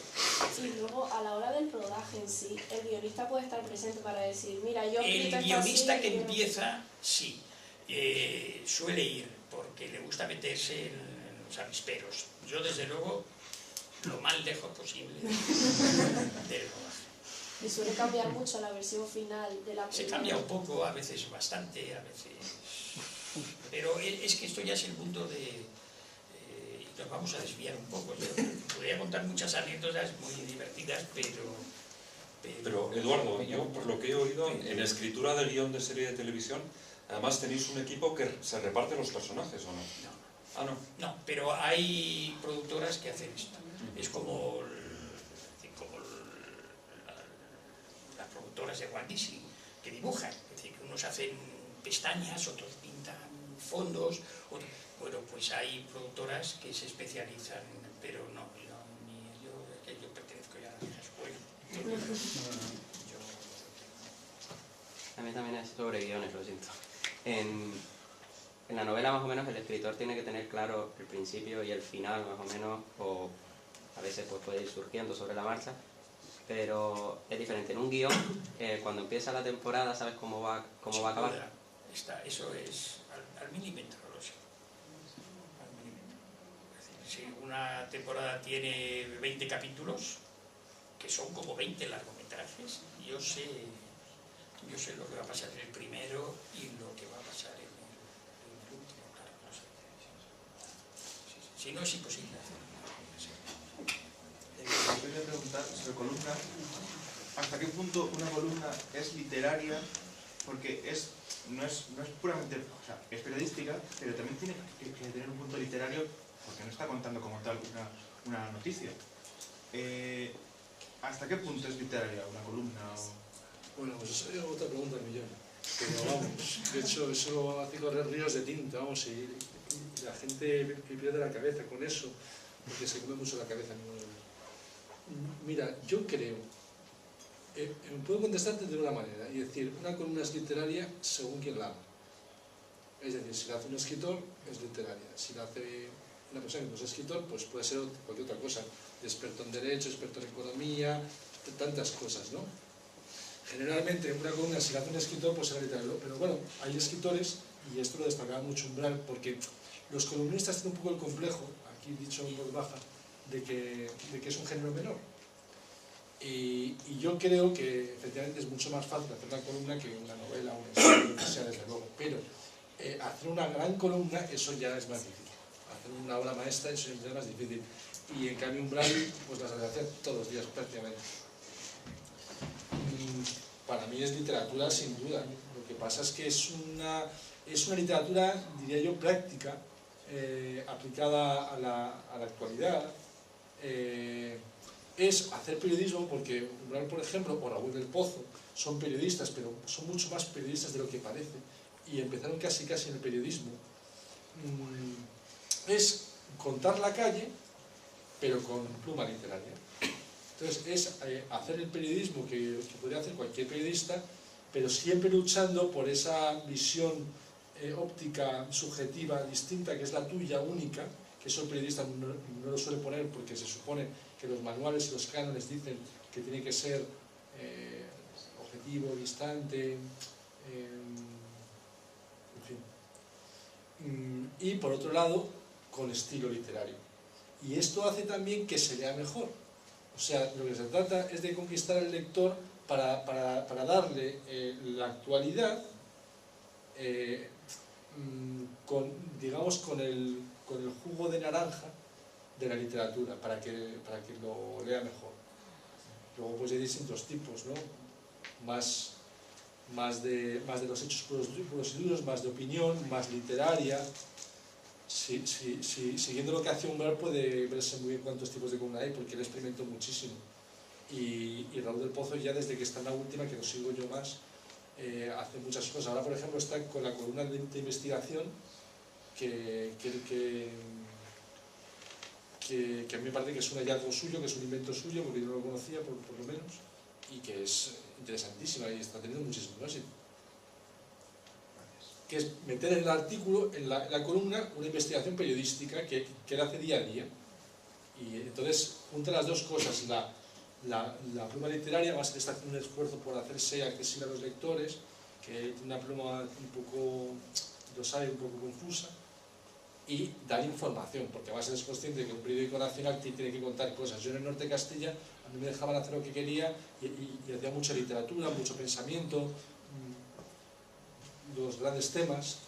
Y luego, a la hora del rodaje en sí, el guionista puede estar presente para decir, mira, yo he escrito el esto guionista así, que empieza, sí, suele ir, porque le gusta meterse en los avisperos. Yo, desde luego, lo más lejos posible del rodaje. Y suele cambiar mucho la versión final de la película. Se cambia un poco, a veces bastante, a veces... Pero es que esto ya es el mundo de... nos vamos a desviar un poco. Yo podría contar muchas anécdotas muy divertidas, Pero Eduardo, yo por lo que he oído, en escritura de guión de serie de televisión, además tenéis un equipo que se reparte los personajes, ¿o no? No. Ah, no. No, pero hay productoras que hacen esto. Es como las productoras de Walt Disney, que dibujan. Es decir, que unos hacen pestañas, otros pintan fondos. Bueno, pues hay productoras que se especializan, pero no, yo pertenezco ya a la vieja escuela. A mí también es sobre guiones, lo siento. En la novela, más o menos, el escritor tiene que tener claro el principio y el final, más o menos, o a veces pues, puede ir surgiendo sobre la marcha, pero es diferente. En un guión, cuando empieza la temporada, sabes cómo va a acabar. Eso es al milímetro, lo sé. Al milímetro. Es decir, si una temporada tiene 20 capítulos, que son como 20 largometrajes, yo sé lo que va a pasar en el primero y lo que va a pasar en el último, claro, no sé. Si no, es imposible hacerlo. Yo quería preguntar sobre columna, ¿hasta qué punto una columna es literaria? Porque no es puramente, o sea, es periodística, pero también tiene que tener un punto literario, porque no está contando como tal una noticia. ¿Hasta qué punto es literaria una columna? Bueno, pues eso es otra pregunta del millón. Pero vamos, de hecho, eso hace correr ríos de tinta, vamos, y la gente pierde la cabeza con eso, porque se come mucho la cabeza. Mira, yo creo, puedo contestarte de una manera, y decir, una columna es literaria según quien la haga. Es decir, si la hace un escritor, es literaria. Si la hace una persona que no es escritor, pues puede ser cualquier otra cosa. Experto en derecho, experto en economía, tantas cosas, ¿no? Generalmente una columna, si la hace un escritor, pues será literario. Pero bueno, hay escritores, y esto lo destacaba mucho Umbral, porque los columnistas tienen un poco el complejo, aquí dicho en voz baja, de que es un género menor. Y yo creo que efectivamente es mucho más fácil hacer una columna que una novela o un ensayo, lo que sea, desde luego, pero hacer una gran columna, eso ya es más difícil. Hacer una obra maestra, eso ya es más difícil. Y en cambio Umbral, pues las hacer todos los días prácticamente. Para mí es literatura sin duda. Lo que pasa es que es una literatura, diría yo, práctica, aplicada a la actualidad. Es hacer periodismo, porque Umbral, por ejemplo, o Raúl del Pozo, son periodistas, pero son mucho más periodistas de lo que parece, y empezaron casi en el periodismo. Es contar la calle, pero con pluma literaria. Entonces es hacer el periodismo que podría hacer cualquier periodista, pero siempre luchando por esa visión óptica subjetiva distinta, que es la tuya, única, que eso el periodista no lo suele poner porque se supone que los manuales y los cánones dicen que tiene que ser objetivo, distante, en fin. Y por otro lado, con estilo literario. Y esto hace también que se lea mejor. O sea, lo que se trata es de conquistar al lector para darle la actualidad, digamos, con el jugo de naranja de la literatura, para que lo lea mejor. Luego pues hay distintos tipos, ¿no? Más de los hechos puros y duros, más de opinión, más literaria. Siguiendo lo que hace Umbral puede verse muy bien cuántos tipos de columna hay, porque él experimentó muchísimo. Y Raúl del Pozo, ya desde que está en la última, que lo sigo yo más, hace muchas cosas. Ahora, por ejemplo, está con la columna de investigación, que a mí me parece que es un hallazgo suyo, que es un invento suyo, porque yo no lo conocía, por lo menos, y que es interesantísima y está teniendo muchísimo éxito. Que es meter en el artículo, en la columna, una investigación periodística que él hace día a día. Y entonces junta las dos cosas, la pluma literaria, además él está haciendo un esfuerzo por hacerse accesible a los lectores, que tiene una pluma un poco, lo sabe, un poco confusa, y dar información, porque además él es consciente de que un periódico nacional tiene que contar cosas. Yo en el norte de Castilla, a mí me dejaban hacer lo que quería y hacía mucha literatura, mucho pensamiento, los grandes temas,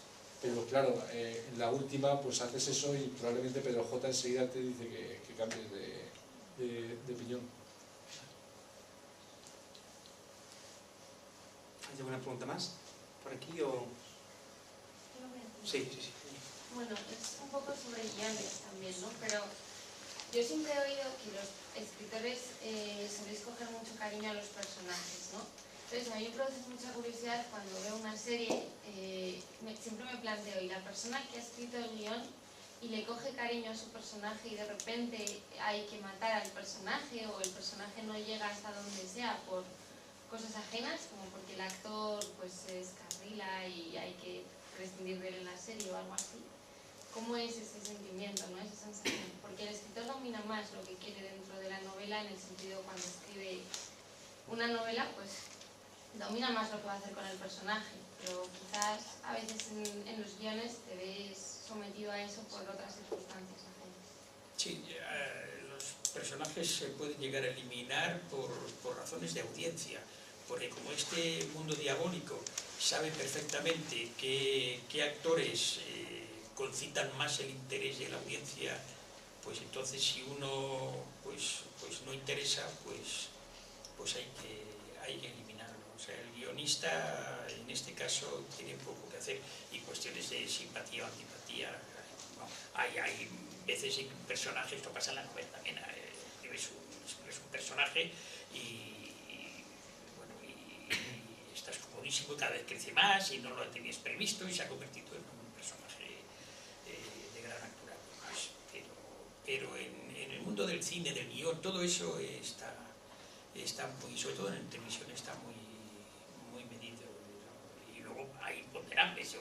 pero claro, en la última pues haces eso y probablemente Pedro J enseguida te dice que cambies de opinión. ¿Hay alguna pregunta más? ¿Por aquí o...? Sí. Bueno, es un poco sobre guiones también, ¿no? Pero yo siempre he oído que los escritores soléis coger mucho cariño a los personajes, ¿no? Entonces a mí me produce mucha curiosidad cuando veo una serie, siempre me planteo, ¿y la persona que ha escrito el guión y le coge cariño a su personaje y de repente hay que matar al personaje o el personaje no llega hasta donde sea por cosas ajenas, como porque el actor pues se descarrila y hay que prescindir de él en la serie o algo así? ¿Cómo es ese sentimiento, ¿no? Esa sensación? Porque el escritor domina más lo que quiere dentro de la novela, en el sentido cuando escribe una novela, pues domina más lo que va a hacer con el personaje, pero quizás a veces en los guiones te ves sometido a eso por otras circunstancias ajenas. Sí, los personajes se pueden llegar a eliminar por razones de audiencia, porque como este mundo diabólico sabe perfectamente qué actores concitan más el interés de la audiencia, pues entonces si uno pues no interesa, pues hay que eliminarlo. O sea, el guionista en este caso tiene poco que hacer, y cuestiones de simpatía o antipatía. No, hay veces en personajes, esto pasa en la novela también, es un personaje y estás comodísimo, cada vez crece más y no lo tenías previsto y se ha convertido en un personaje de gran altura. Pero en el mundo del cine, del guión, todo eso está muy, sobre todo en televisión, está muy medido. Y luego hay imponderables,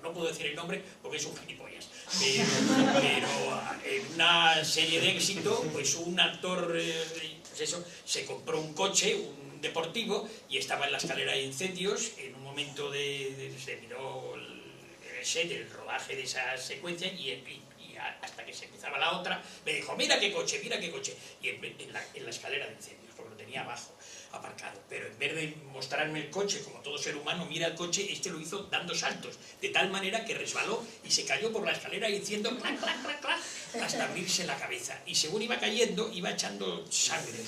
no puedo decir el nombre porque es un gilipollas, pero en una serie de éxito, pues un actor pues eso, se compró un coche, un deportivo, y estaba en la escalera de incendios. En un momento se miró el set, el rodaje de esa secuencia, y hasta que se empezaba la otra, me dijo, mira qué coche, y en la escalera de incendios, porque tenía abajo, aparcado. Pero en vez de mostrarme el coche, como todo ser humano mira el coche, este lo hizo dando saltos, de tal manera que resbaló y se cayó por la escalera diciendo clac, clac, clac, clac, hasta abrirse la cabeza. Y según iba cayendo, iba echando sangre.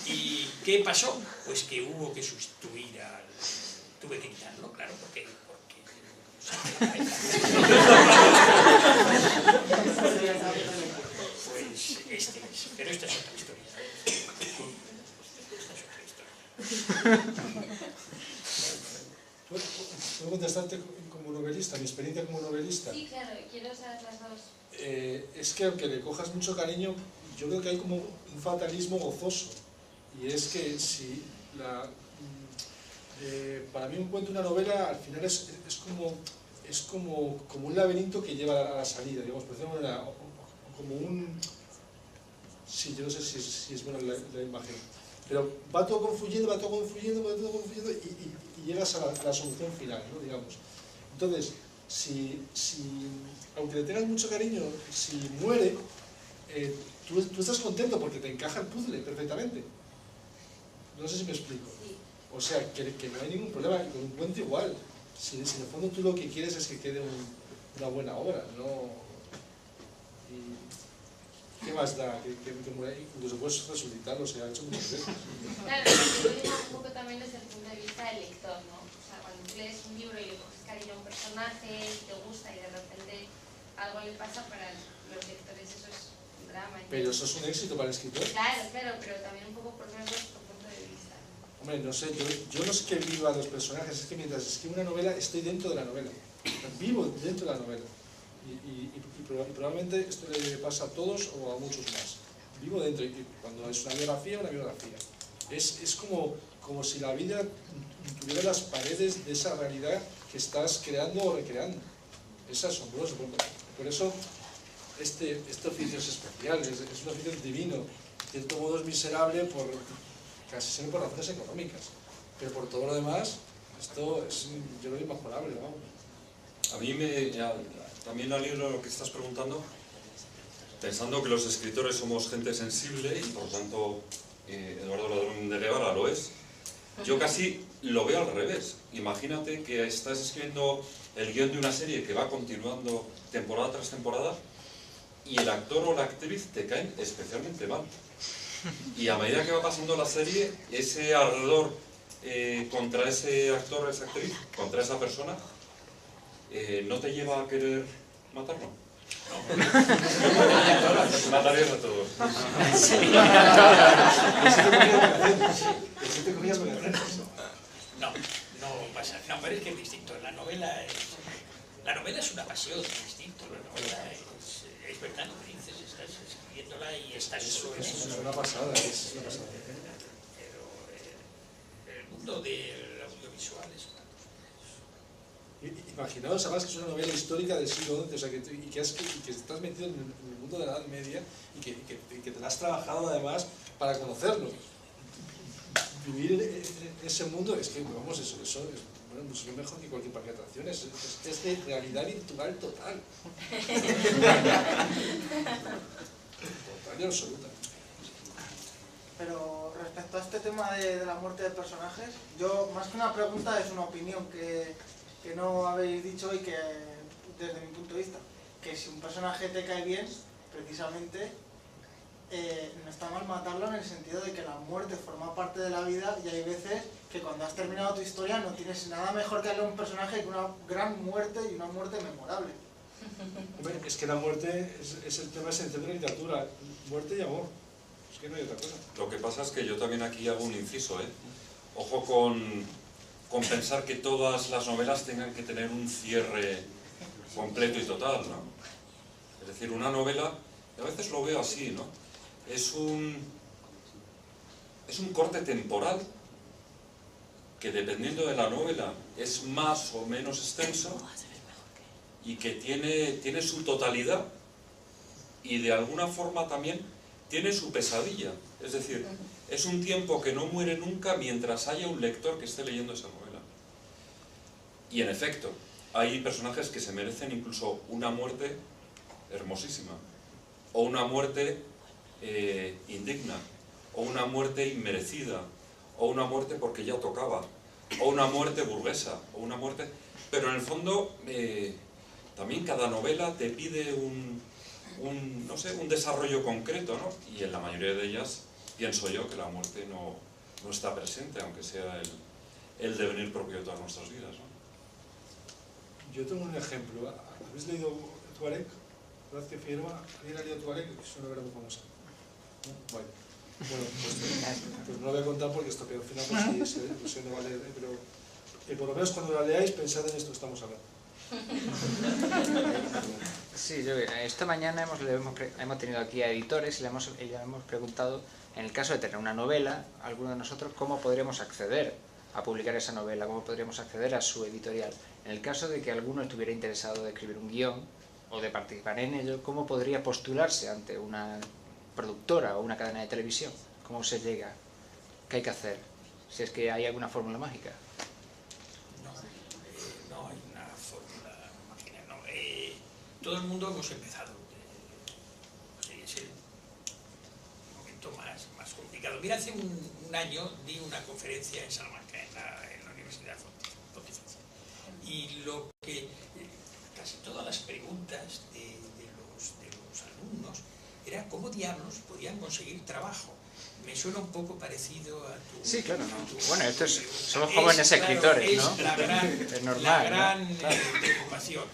¿Y qué pasó? Pues que hubo que sustituir al... Tuve que quitarlo, claro, porque pues este es, pero esta es otra historia. ¿Puedo contestarte como novelista, mi experiencia como novelista? Sí, claro, quiero saber las dos. Es que aunque le cojas mucho cariño, yo creo que hay como un fatalismo gozoso. Y es que si para mí un cuento, una novela, al final es como un laberinto que lleva a la salida, digamos, por decirlo de una manera, como un... Sí, yo no sé si es buena la imagen, pero va todo confluyendo y llegas a la solución final, ¿no? Digamos. Entonces, aunque le tengas mucho cariño, si muere, tú estás contento porque te encaja el puzzle perfectamente. No sé si me explico. O sea, que no hay ningún problema, con un cuento igual. Si en el fondo tú lo que quieres es que quede una buena obra, ¿no? Y ¿qué más da? Que muera, incluso puedes resucitarlo, se ha hecho muchas veces. Claro, lo que digo un poco también desde el punto de vista del lector, ¿no? O sea, cuando tú lees un libro y le coges cariño a un personaje y te gusta y de repente algo le pasa, para los lectores eso es un drama. Pero eso es un éxito para el escritor. Claro, pero también un poco por ver vuestro punto de vista. Hombre, no sé, yo no es que viva a los personajes, es que mientras escribo una novela estoy dentro de la novela, vivo dentro de la novela. Y probablemente esto le pasa a todos o a muchos más. Vivo dentro, y cuando es una biografía. Es como si la vida tuviera las paredes de esa realidad que estás creando o recreando. Es asombroso. Por eso este oficio es especial, es un oficio divino. En cierto modo es miserable casi siempre por razones económicas. Pero por todo lo demás, esto es, yo lo veo inmejorable, vamos. A mí también al hilo de lo que estás preguntando, pensando que los escritores somos gente sensible y por tanto Eduardo Ladrón de Guevara lo es, yo casi lo veo al revés. Imagínate que estás escribiendo el guión de una serie que va continuando temporada tras temporada y el actor o la actriz te caen especialmente mal. Y a medida que va pasando la serie, ese ardor contra ese actor o esa actriz, contra esa persona, ¿no te lleva a querer matarlo? No. Matarías a todos. No pasa. No, pero es que es distinto. La novela es una pasión, es distinto. La novela es verdad, lo que dices, estás escribiéndola y estás solo en eso. Es una pasada, es una pasada. Pero el mundo del audiovisual es una cosa. Imaginaos además que es una novela histórica del siglo XI, o sea, que estás metido en el mundo de la Edad Media y que te la has trabajado además para conocerlo. Vivir en ese mundo es que, vamos, eso es mucho mejor que cualquier parque de atracciones, es de realidad virtual total. Total y absoluta. Pero respecto a este tema de la muerte de personajes, yo más que una pregunta es una opinión que no habéis dicho y que desde mi punto de vista, que si un personaje te cae bien, precisamente no está mal matarlo en el sentido de que la muerte forma parte de la vida y hay veces que cuando has terminado tu historia no tienes nada mejor que darle a un personaje que una gran muerte y una muerte memorable. Es que la muerte es el tema esencial de la literatura, muerte y amor, es que no hay otra cosa. Lo que pasa es que yo también aquí hago un inciso, Ojo con pensar que todas las novelas tengan que tener un cierre completo y total, ¿no? Es decir, una novela, y a veces lo veo así, ¿no? Es un corte temporal que dependiendo de la novela es más o menos extenso y que tiene su totalidad y de alguna forma también tiene su pesadilla. Es decir, es un tiempo que no muere nunca mientras haya un lector que esté leyendo esa novela. Y en efecto, hay personajes que se merecen incluso una muerte hermosísima o una muerte indigna o una muerte inmerecida, o una muerte porque ya tocaba, o una muerte burguesa, o una muerte... Pero en el fondo, también cada novela te pide no sé, un desarrollo concreto, ¿no? Y en la mayoría de ellas pienso yo que la muerte no está presente, aunque sea el devenir propio de todas nuestras vidas, ¿no? Yo tengo un ejemplo. ¿Habéis leído Tuareg? Horacio Figueroa. ¿Alguien ha leído Tuareg? Es una obra muy famosa. ¿No? Bueno, pues no lo voy a contar porque esto, pero al final pues sí no va a leer, pero por lo menos cuando la leáis pensad en esto que estamos hablando. Sí, esta mañana hemos tenido aquí a editores y le hemos preguntado, en el caso de tener una novela, alguno de nosotros, cómo podríamos acceder a publicar esa novela, cómo podríamos acceder a su editorial. En el caso de que alguno estuviera interesado de escribir un guión o de participar en ello, ¿cómo podría postularse ante una productora o una cadena de televisión? ¿Cómo se llega? ¿Qué hay que hacer? Si es que hay alguna fórmula mágica. No hay una fórmula mágica, no. Todo el mundo hemos empezado. Es el momento más complicado. Mira, hace un año di una conferencia en Salamanca, en la Universidad Pontificia. Y lo que casi todas las preguntas de los alumnos era cómo diablos podían conseguir trabajo. Me suena un poco parecido a tu... Sí, claro, no. Bueno, somos jóvenes escritores, es ¿no? Es normal, la gran ¿no? Claro. preocupación.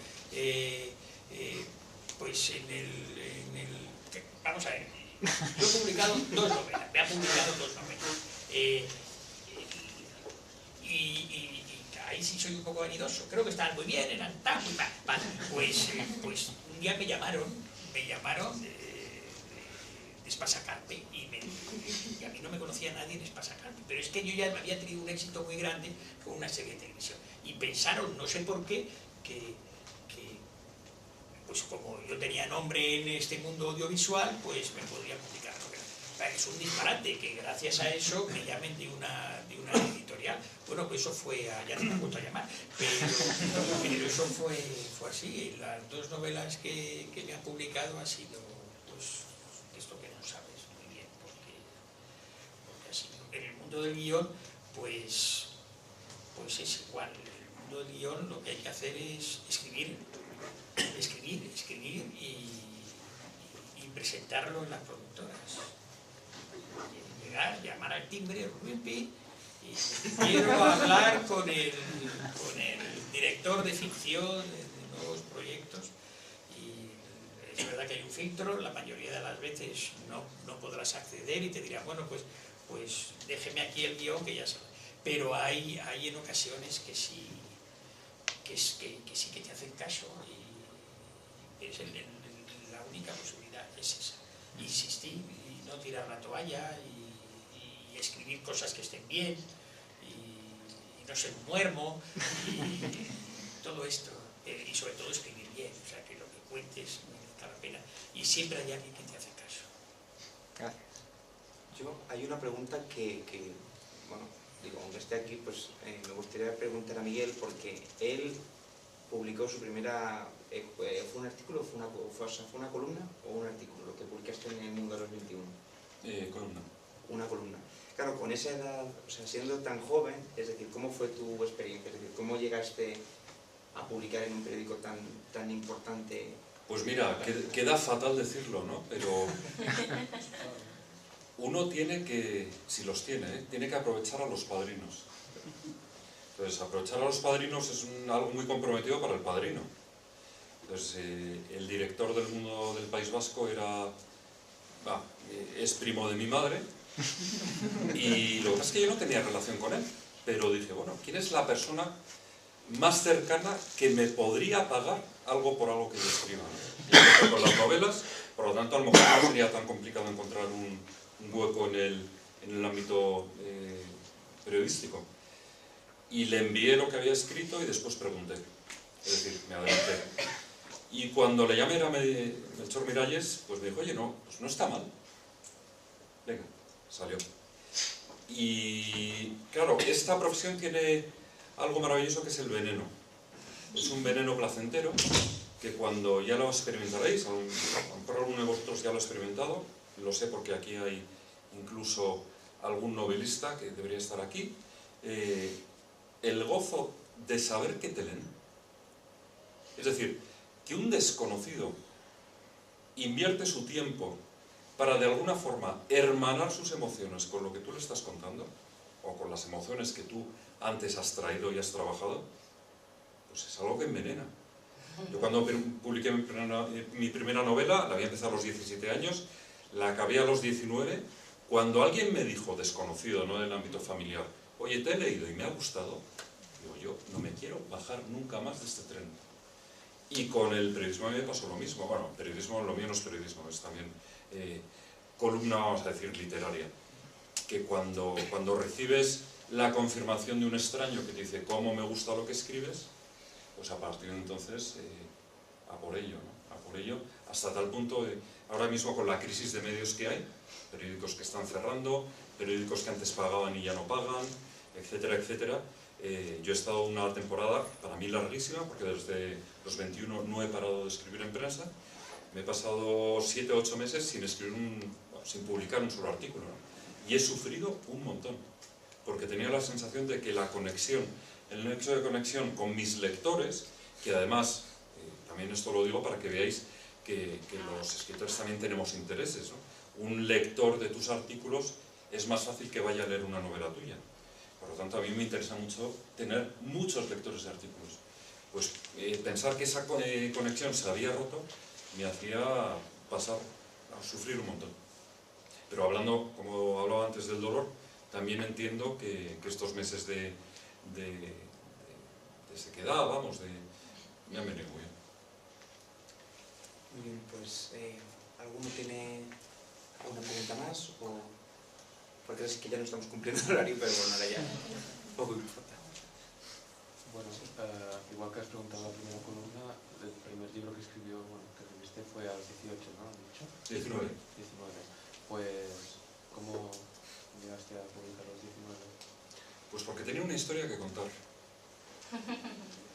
Pues vamos a ver, yo he publicado dos novelas, y ahí sí soy un poco vanidoso, creo que estaban muy bien, eran tan muy mal. Pues un día me llamaron de Espasacarpe y a mí no me conocía nadie en Espasacarpe, pero es que yo ya había tenido un éxito muy grande con una serie de televisión y pensaron, no sé por qué, que pues como yo tenía nombre en este mundo audiovisual, pues me podría publicar novelas. Es un disparate que gracias a eso me llamen de una editorial. Bueno, pues eso fue, ya no me han vuelto a llamar, pero eso fue así. Las dos novelas que me han publicado ha sido pues esto que no sabes muy bien, porque ha sido en el mundo del guión, pues es igual. En el mundo del guión lo que hay que hacer es escribir y presentarlo en las productoras. Llegar, llamar al timbre, y quiero hablar con el director de ficción de nuevos proyectos. Y es verdad que hay un filtro, la mayoría de las veces no podrás acceder y te dirán, bueno, pues déjeme aquí el guión que ya sabes. Pero hay en ocasiones que sí que te hacen caso y es la única posibilidad, es esa. Insistir y no tirar la toalla y escribir cosas que estén bien y no ser un muermo y todo esto, y sobre todo escribir bien, o sea que lo que cuentes merezca la pena y siempre hay alguien que te hace caso. Gracias. Hay una pregunta que bueno, digo, aunque esté aquí, pues me gustaría preguntar a Miguel, porque él publicó su primera... ¿fue un artículo, fue una columna o un artículo lo que publicaste en El Mundo de los 21? Columna. Una columna. Claro, con esa edad, o sea, siendo tan joven, es decir, ¿cómo fue tu experiencia? Es decir, ¿cómo llegaste a publicar en un periódico tan importante? Pues mira, queda fatal decirlo, ¿no? Pero uno tiene que, si los tiene, tiene que aprovechar a los padrinos. Entonces, aprovechar a los padrinos es algo muy comprometido para el padrino. Entonces, el director del Mundo del País Vasco es primo de mi madre, y lo que pasa es que yo no tenía relación con él, pero dije, bueno, ¿quién es la persona más cercana que me podría pagar algo por algo que yo escriba? Yo empecé con las novelas, por lo tanto a lo mejor no sería tan complicado encontrar un hueco en el ámbito periodístico. Y le envié lo que había escrito y después pregunté, es decir, me adelanté. Y cuando le llamé a Melchor Miralles, pues me dijo, oye, pues no está mal. Venga, salió. Y claro, esta profesión tiene algo maravilloso que es el veneno. Es un veneno placentero que cuando ya lo experimentaréis, a lo mejor alguno de vosotros ya lo ha experimentado, lo sé porque aquí hay incluso algún novelista que debería estar aquí, el gozo de saber que te leen. Es decir, que un desconocido invierte su tiempo para de alguna forma hermanar sus emociones con lo que tú le estás contando, o con las emociones que tú antes has traído y has trabajado, pues es algo que envenena. Yo cuando publiqué mi primera novela, la había empezado a los 17 años, la acabé a los 19, cuando alguien me dijo, desconocido, no del ámbito familiar, oye, te he leído y me ha gustado, digo, yo no me quiero bajar nunca más de este tren. Y con el periodismo a mí me pasó lo mismo. Bueno, periodismo, lo mío no es periodismo, es también columna, vamos a decir, literaria. Que cuando recibes la confirmación de un extraño que te dice cómo me gusta lo que escribes, pues a partir de entonces a por ello, ¿no? A por ello, hasta tal punto, ahora mismo con la crisis de medios que hay, periódicos que están cerrando, periódicos que antes pagaban y ya no pagan, etcétera, etcétera. Yo he estado una temporada, para mí larguísima, porque desde los 21 no he parado de escribir en prensa. Me he pasado 7 o 8 meses sin escribir sin publicar un solo artículo, ¿no? Y he sufrido un montón, porque tenía la sensación de que la conexión, el nexo de conexión con mis lectores, que además, también esto lo digo para que veáis que los escritores también tenemos intereses, ¿no? Un lector de tus artículos es más fácil que vaya a leer una novela tuya. Por lo tanto, a mí me interesa mucho tener muchos lectores de artículos. Pues pensar que esa conexión se había roto me hacía pasar a sufrir un montón. Pero hablando, como hablaba antes del dolor, también entiendo que estos meses de sequedad, vamos, me han venido muy bien. Muy bien, pues, ¿alguno tiene alguna pregunta más? Porque es que ya no estamos cumpliendo el horario, pero bueno, ahora ya poco importa. Bueno, igual que has preguntado la primera columna, el primer libro que escribió, bueno, que escribiste fue a los 18, ¿no? ¿Has dicho? 19. Pues, ¿cómo llegaste a publicar a los 19? Pues porque tenía una historia que contar.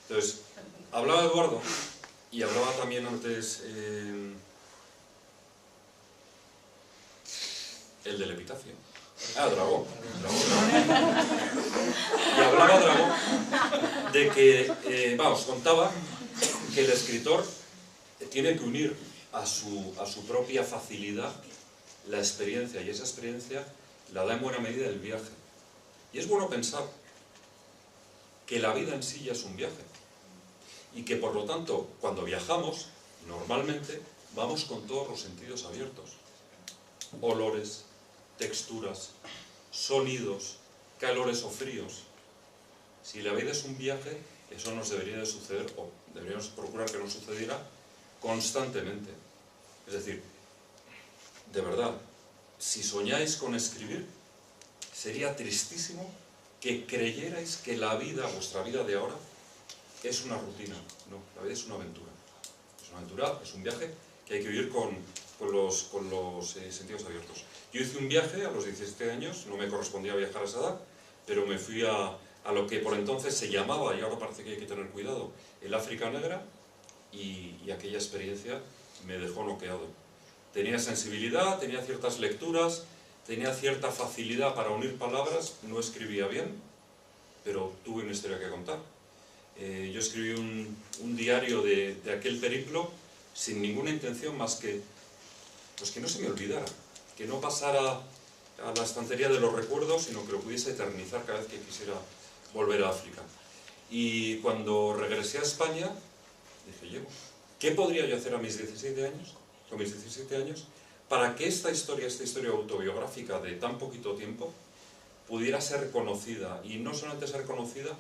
Entonces, hablaba Eduardo, y hablaba también antes el del epitafio. Dragón. Y hablaba Dragón de que, contaba que el escritor tiene que unir a su propia facilidad la experiencia, y esa experiencia la da en buena medida el viaje. Y es bueno pensar que la vida en sí ya es un viaje, y que por lo tanto, cuando viajamos, normalmente vamos con todos los sentidos abiertos. Olores, texturas, sonidos, calores o fríos. Si la vida es un viaje, eso nos debería de suceder, o deberíamos procurar que nos sucediera constantemente. Es decir, de verdad, si soñáis con escribir, sería tristísimo que creyerais que la vida, vuestra vida de ahora, es una rutina. No, la vida es una aventura. Es una aventura, es un viaje que hay que vivir con los sentidos abiertos. Yo hice un viaje a los 17 años, no me correspondía viajar a esa edad, pero me fui a lo que por entonces se llamaba, y ahora parece que hay que tener cuidado, el África Negra, y aquella experiencia me dejó noqueado. Tenía sensibilidad, tenía ciertas lecturas, tenía cierta facilidad para unir palabras, no escribía bien, pero tuve una historia que contar. Yo escribí un diario de aquel periplo sin ninguna intención más que, pues que no se me olvidara, que no pasara a la estantería de los recuerdos, sino que lo pudiese eternizar cada vez que quisiera volver a África. Y cuando regresé a España, dije, ¿qué podría yo hacer a mis 17 años? Con mis 17 años, para que esta historia autobiográfica de tan poquito tiempo, pudiera ser conocida, y no solamente ser conocida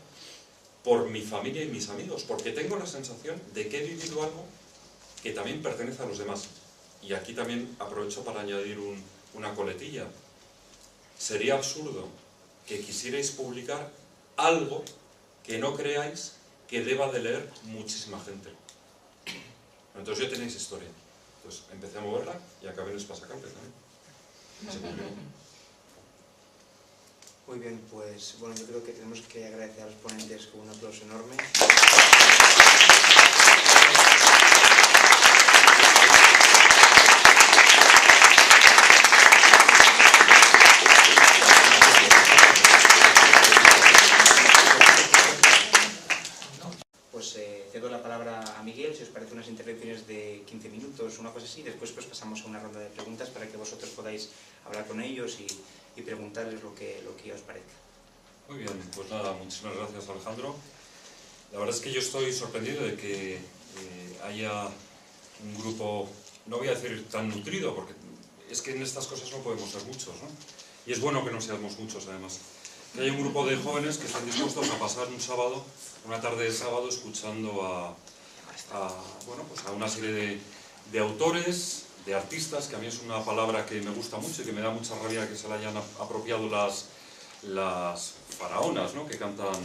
por mi familia y mis amigos, porque tengo la sensación de que he vivido algo que también pertenece a los demás. Y aquí también aprovecho para añadir una coletilla. Sería absurdo que quisierais publicar algo que no creáis que deba de leer muchísima gente. Entonces ya tenéis historia. Entonces empecé a moverla y acabé en Espasacampe también. Muy bien, pues bueno, yo creo que tenemos que agradecer a los ponentes con un aplauso enorme. minutos, una cosa así, después pues pasamos a una ronda de preguntas para que vosotros podáis hablar con ellos y preguntarles lo que os parezca. Muy bien, pues nada, muchísimas gracias, Alejandro. La verdad es que yo estoy sorprendido de que haya un grupo, no voy a decir tan nutrido, porque es que en estas cosas no podemos ser muchos, ¿no? Y es bueno que no seamos muchos, además. Que haya un grupo de jóvenes que están dispuestos a pasar un sábado, una tarde de sábado, escuchando a una serie de autores, de artistas, que a mí es una palabra que me gusta mucho y que me da mucha rabia que se la hayan apropiado las faraonas, ¿no? Que cantan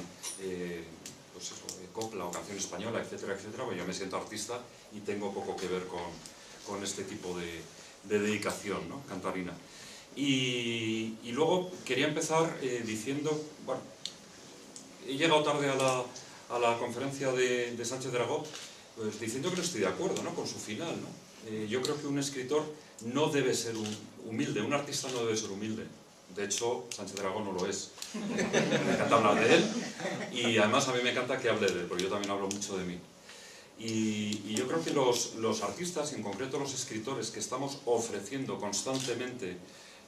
copla o canción española, etcétera, etcétera. Pues yo me siento artista y tengo poco que ver con este tipo de dedicación, ¿no? Cantarina. Y luego quería empezar diciendo, bueno, he llegado tarde a la conferencia de Sánchez Dragó, pues diciendo que no estoy de acuerdo, ¿no? Con su final, ¿no? Yo creo que un escritor no debe ser humilde, un artista no debe ser humilde. De hecho, Sánchez Dragó no lo es. Me encanta hablar de él y además a mí me encanta que hable de él, porque yo también hablo mucho de mí. Y yo creo que los artistas, y en concreto los escritores, que estamos ofreciendo constantemente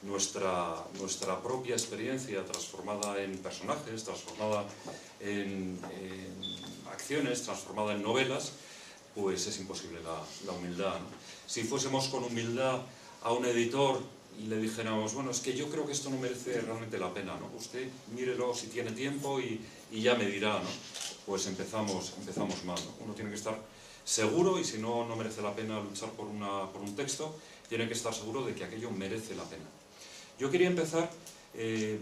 nuestra propia experiencia transformada en personajes, transformada en acciones, transformada en novelas, pues es imposible la humildad, ¿no? Si fuésemos con humildad a un editor y le dijéramos, bueno, es que yo creo que esto no merece realmente la pena, ¿no? Usted mírelo si tiene tiempo y ya me dirá, ¿no? Pues empezamos mal, ¿no? Uno tiene que estar seguro, y si no merece la pena luchar por un texto, tiene que estar seguro de que aquello merece la pena. Yo quería empezar,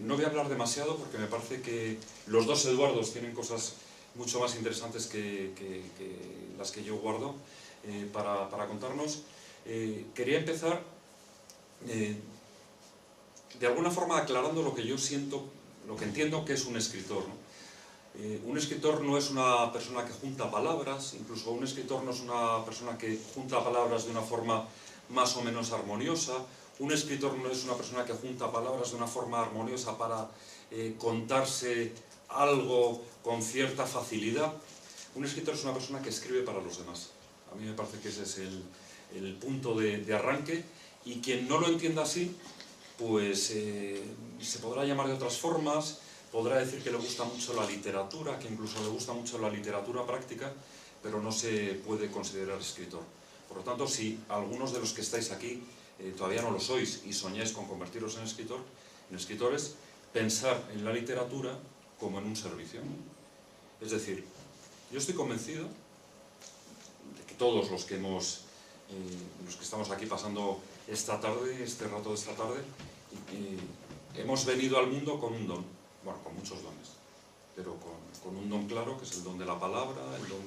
no voy a hablar demasiado porque me parece que los dos Eduardos tienen cosas mucho más interesantes que las que yo guardo para contarnos. Quería empezar de alguna forma aclarando lo que yo siento, lo que entiendo que es un escritor, ¿no? Un escritor no es una persona que junta palabras, incluso un escritor no es una persona que junta palabras de una forma más o menos armoniosa. Un escritor no es una persona que junta palabras de una forma armoniosa para contarse algo con cierta facilidad. Un escritor es una persona que escribe para los demás. A mí me parece que ese es el punto de arranque, y quien no lo entienda así, pues se podrá llamar de otras formas, podrá decir que le gusta mucho la literatura, que incluso le gusta mucho la literatura práctica, pero no se puede considerar escritor. Por lo tanto, si algunos de los que estáis aquí todavía no lo sois y soñáis con convertiros en escritores, pensar en la literatura como en un servicio. Es decir, yo estoy convencido de que todos los que estamos aquí pasando esta tarde, este rato de esta tarde, hemos venido al mundo con un don, bueno, con muchos dones, pero con un don claro, que es el don de la palabra, el don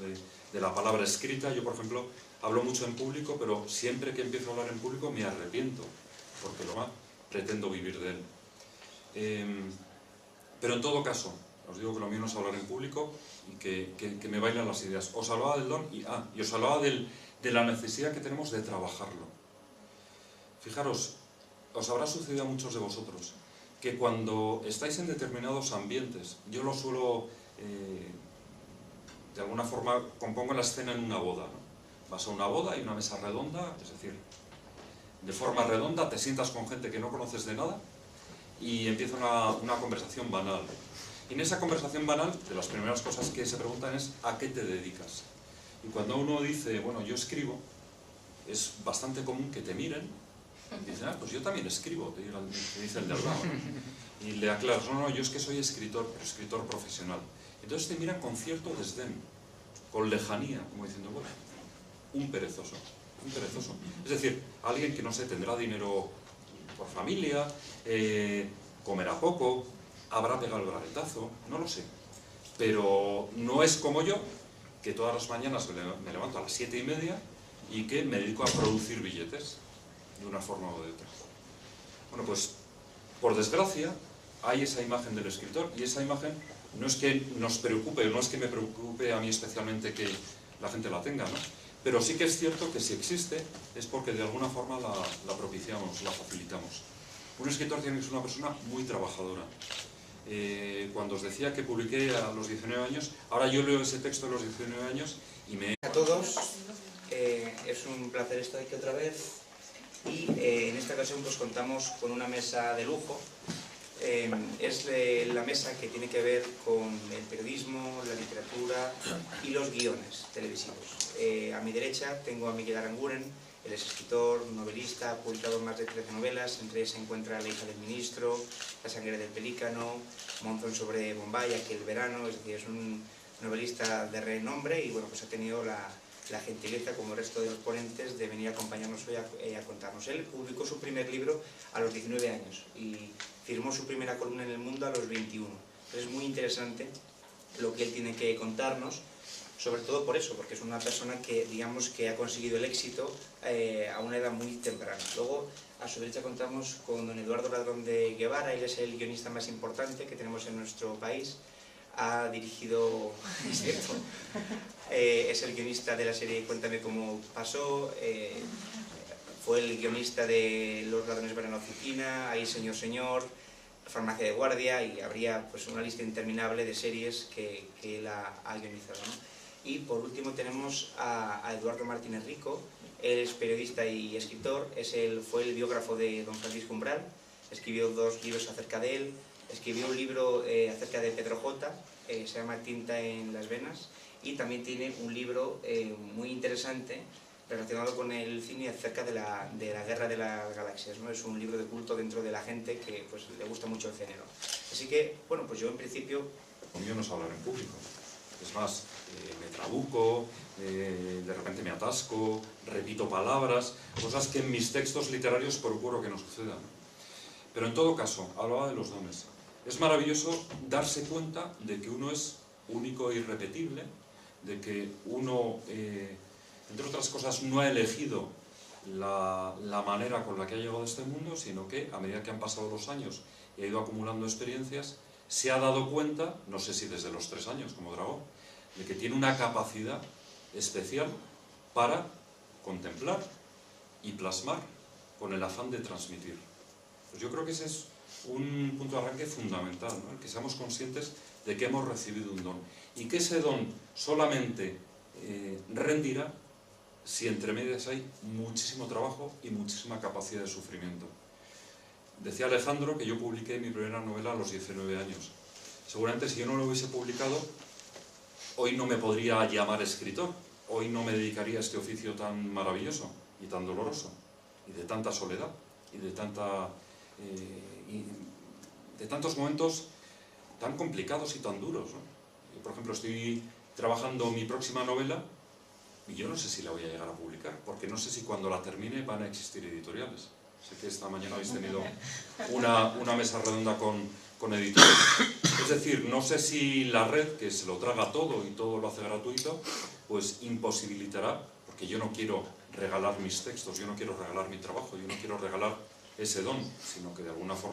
de la palabra escrita. Yo, por ejemplo, hablo mucho en público, pero siempre que empiezo a hablar en público me arrepiento, porque pretendo vivir de él. Pero en todo caso, os digo que lo mío no es hablar en público y que me bailan las ideas. Os hablaba del don y os hablaba de la necesidad que tenemos de trabajarlo. Fijaros, os habrá sucedido a muchos de vosotros que cuando estáis en determinados ambientes, yo lo suelo, de alguna forma, compongo la escena en una boda, ¿no? Vas a una boda, hay una mesa redonda, es decir, de forma redonda, te sientas con gente que no conoces de nada y empieza una conversación banal. Y en esa conversación banal, de las primeras cosas que se preguntan es ¿a qué te dedicas? Y cuando uno dice, bueno, yo escribo, es bastante común que te miren y dicen, pues yo también escribo, te dice el de al lado, ¿no? Y le aclaras, no, yo es que soy escritor, pero escritor profesional. Entonces te miran con cierto desdén, con lejanía, como diciendo, bueno, un perezoso. Es decir, alguien que, no sé, tendrá dinero por familia, comerá poco, habrá pegado el braguetazo, no lo sé. Pero no es como yo, que todas las mañanas me levanto a las 7:30 y que me dedico a producir billetes, de una forma o de otra. Bueno, pues, por desgracia, hay esa imagen del escritor, y esa imagen no es que nos preocupe, no es que me preocupe a mí especialmente que la gente la tenga, ¿no? Pero sí que es cierto que si existe, es porque de alguna forma la propiciamos, la facilitamos. Un escritor tiene que ser una persona muy trabajadora. Cuando os decía que publiqué a los 19 años, ahora yo leo ese texto a los 19 años y me... A todos, es un placer estar aquí otra vez y en esta ocasión pues contamos con una mesa de lujo. Es la mesa que tiene que ver con el periodismo, la literatura y los guiones televisivos. A mi derecha tengo a Miguel Aranguren. Él es escritor, novelista, ha publicado más de 13 novelas, entre ellas se encuentra La hija del ministro, La sangre del pelícano, Monzón sobre Bombay, Aquel verano. Es decir, es un novelista de renombre y bueno, pues ha tenido la gentileza, como el resto de los ponentes, de venir a acompañarnos hoy a contarnos. Él publicó su primer libro a los 19 años y firmó su primera columna en El Mundo a los 21. Entonces es muy interesante lo que él tiene que contarnos, sobre todo por eso, porque es una persona que, digamos, que ha conseguido el éxito a una edad muy temprana. Luego, a su derecha contamos con don Eduardo Ladrón de Guevara. Él es el guionista más importante que tenemos en nuestro país. Ha dirigido, es cierto, es el guionista de la serie Cuéntame cómo pasó, fue el guionista de Los ladrones van a la oficina, Ahí señor señor, Farmacia de guardia, y habría pues una lista interminable de series que él ha guionizado, ¿no? Y por último tenemos a Eduardo Martínez Rico. Él es periodista y escritor, fue el biógrafo de don Francisco Umbral, escribió 2 libros acerca de él, escribió un libro acerca de Pedro J, se llama Tinta en las venas, y también tiene un libro muy interesante relacionado con el cine acerca de la Guerra de las Galaxias, ¿no? Es un libro de culto dentro de la gente que pues, le gusta mucho el género. Así que, bueno, pues yo en principio... Lo mío no es hablar en público. Es más, me trabuco, de repente me atasco, repito palabras, cosas que en mis textos literarios procuro que no sucedan. Pero en todo caso, hablaba de los dones. Es maravilloso darse cuenta de que uno es único e irrepetible, de que uno, entre otras cosas, no ha elegido la manera con la que ha llegado a este mundo, sino que a medida que han pasado los años y ha ido acumulando experiencias, se ha dado cuenta, no sé si desde los 3 años como Dragó, de que tiene una capacidad especial para contemplar y plasmar con el afán de transmitir. Pues yo creo que ese es un punto de arranque fundamental, ¿no? El que seamos conscientes de que hemos recibido un don y que ese don solamente rendirá si entre medias hay muchísimo trabajo y muchísima capacidad de sufrimiento. Decía Alejandro que yo publiqué mi primera novela a los 19 años. Seguramente si yo no lo hubiese publicado, hoy no me podría llamar escritor, hoy no me dedicaría a este oficio tan maravilloso y tan doloroso, y de tanta soledad, y de tantos momentos tan complicados y tan duros, ¿no? Yo, por ejemplo, estoy trabajando mi próxima novela y yo no sé si la voy a llegar a publicar, porque no sé si cuando la termine van a existir editoriales. Sé que esta mañana habéis tenido una mesa redonda con editores. Es decir, no sé si la red, que se lo traga todo y todo lo hace gratuito, pues imposibilitará, porque yo no quiero regalar mis textos, yo no quiero regalar mi trabajo, yo no quiero regalar ese don, sino que de alguna forma